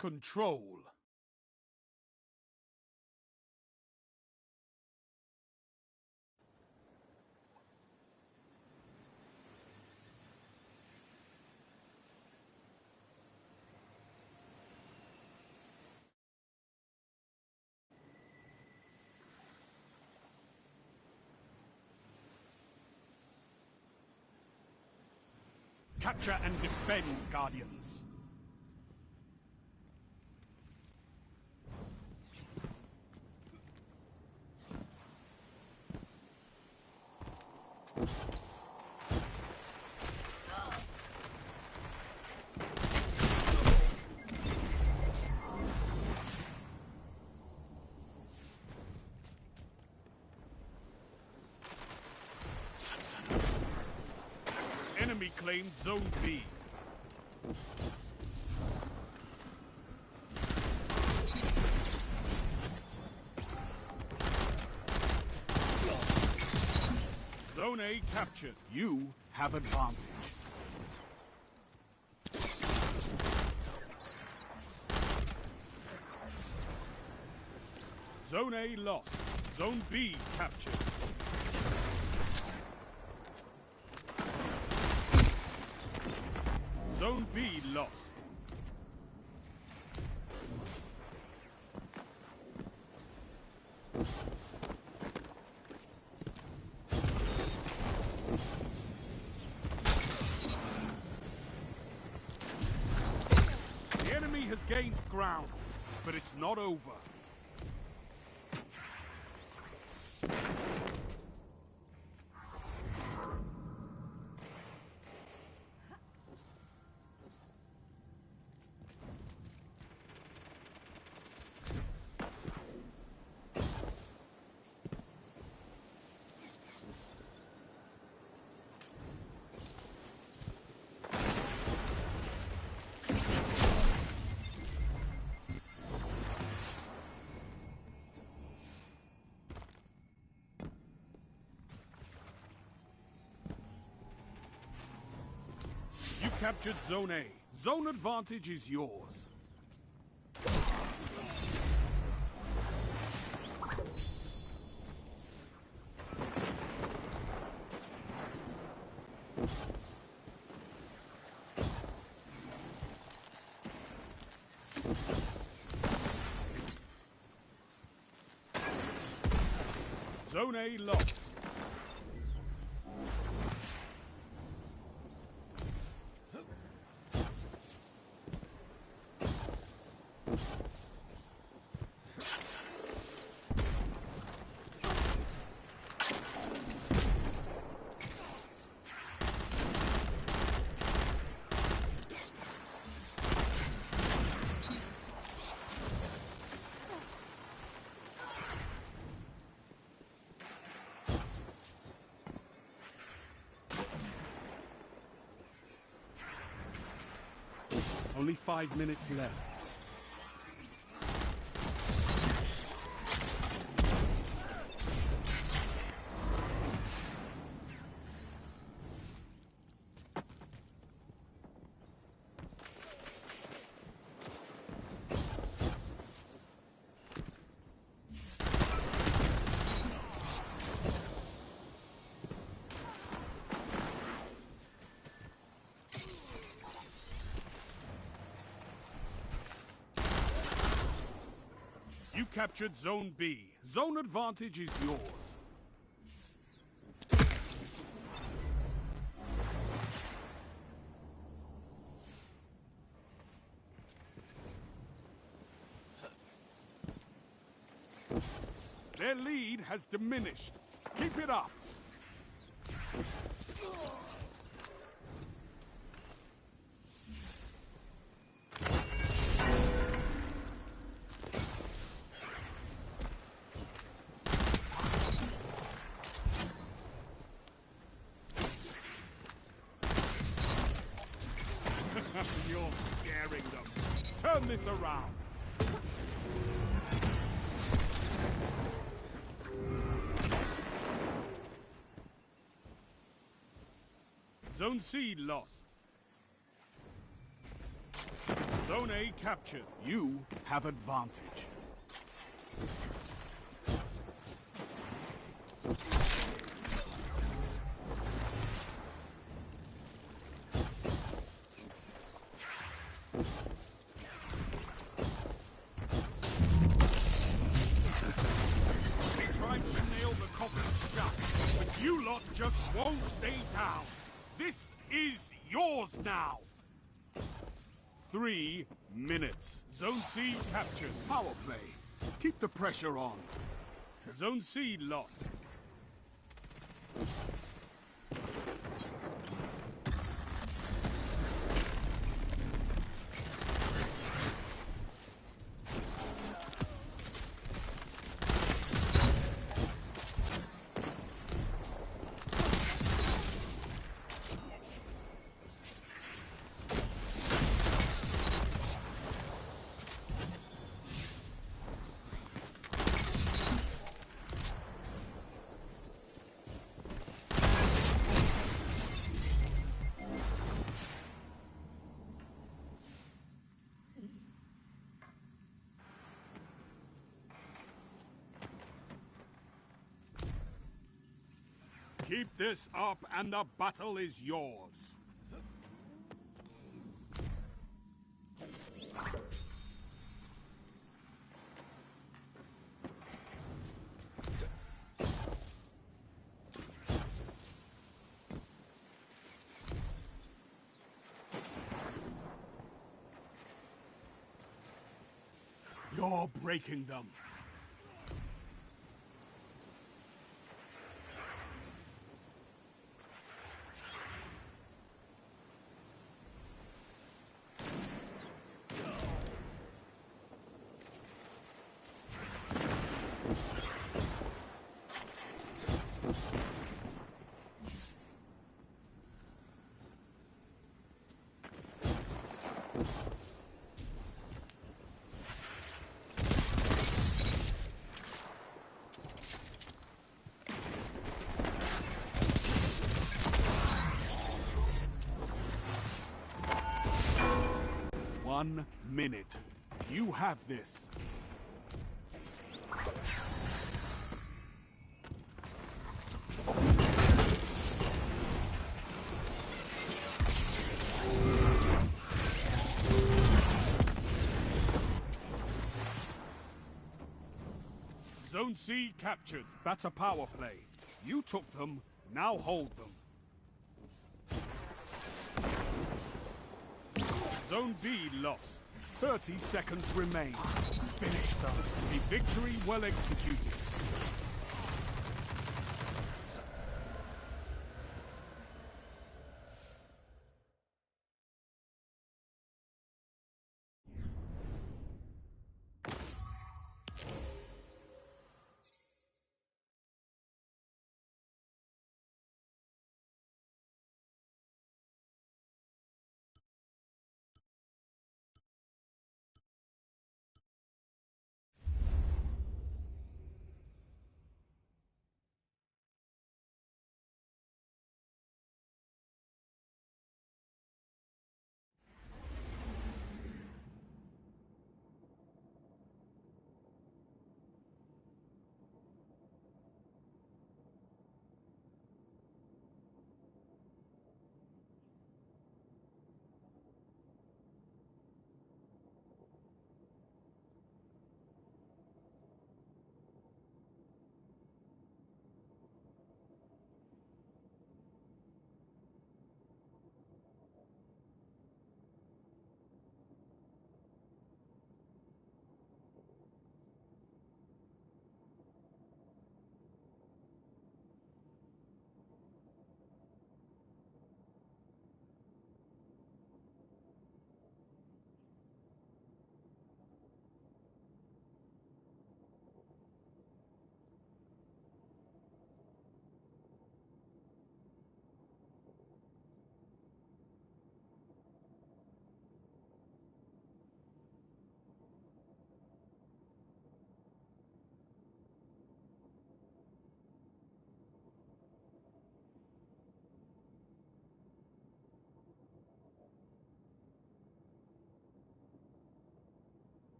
Control. Capture and defend, Guardians. Enemy claimed Zone B. Zone A captured. You have advantage. Zone A lost. Zone B captured. Zone B lost. The enemy has gained ground, but it's not over. You captured Zone A. Zone advantage is yours. Zone A lost. Only 5 minutes left. You captured Zone B. Zone advantage is yours. Their lead has diminished. Keep it up. You're scaring them. Turn this around. Zone C lost. Zone A captured. You have advantage. You lot just won't stay down. This is yours now. 3 minutes. Zone C captured. Power play. Keep the pressure on. Zone C lost. Keep this up and the battle is yours. You're breaking them. One minute. You have this. Zone C captured. That's a power play. You took them, now hold them. Zone B lost. 30 seconds remain. Finish them. A victory well executed.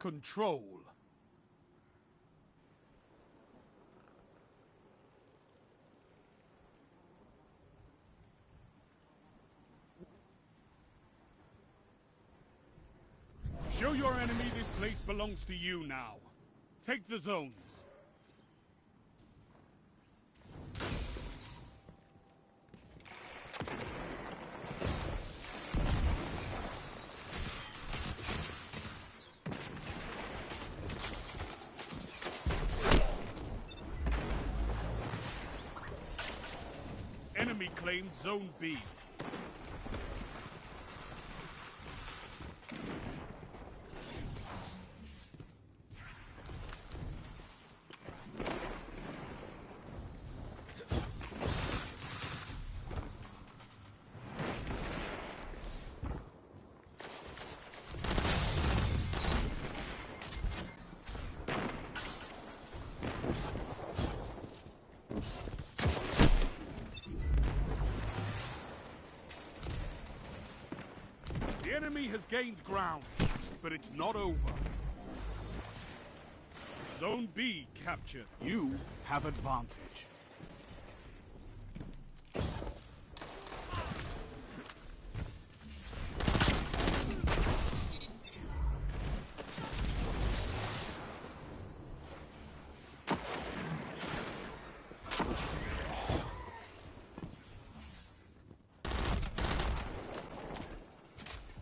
control. Show your enemy this place belongs to you now. Take the zones. Enemy claimed Zone B. The enemy has gained ground, but it's not over. Zone B captured. You have advantage.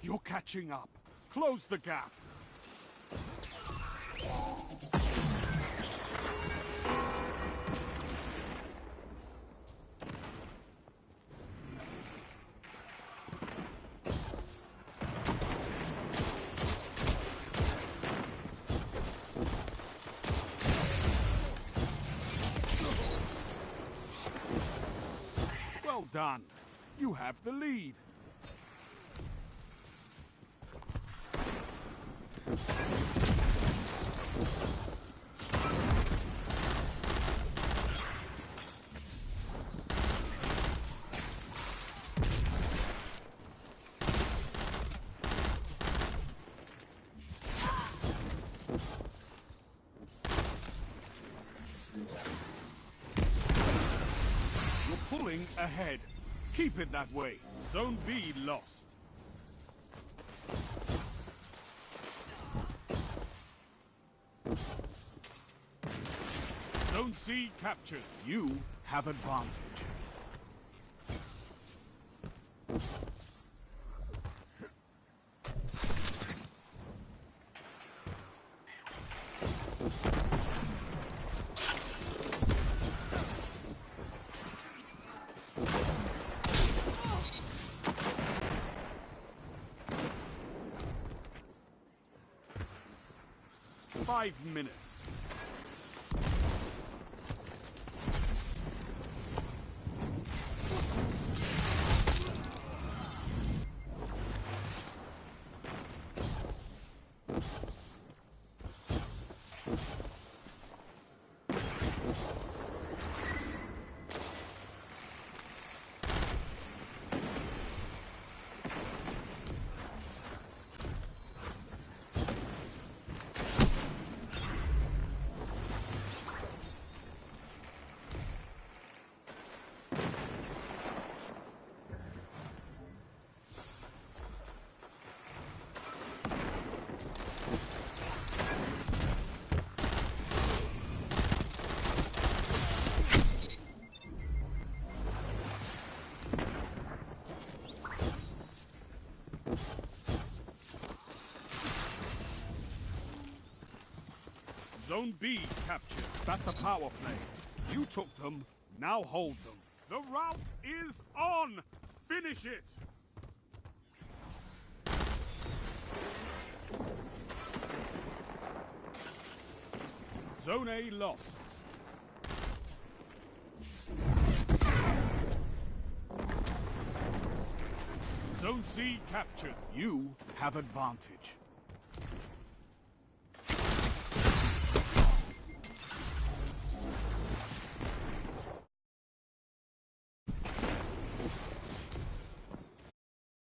You're catching up. Close the gap. Well done. You have the lead. You're pulling ahead. Keep it that way. Zone B lost. Zone C captured. You have advantage. Five minutes. Zone B captured. That's a power play. You took them, now hold them. The rout is on! Finish it! Zone A lost. Zone C captured. You have advantage.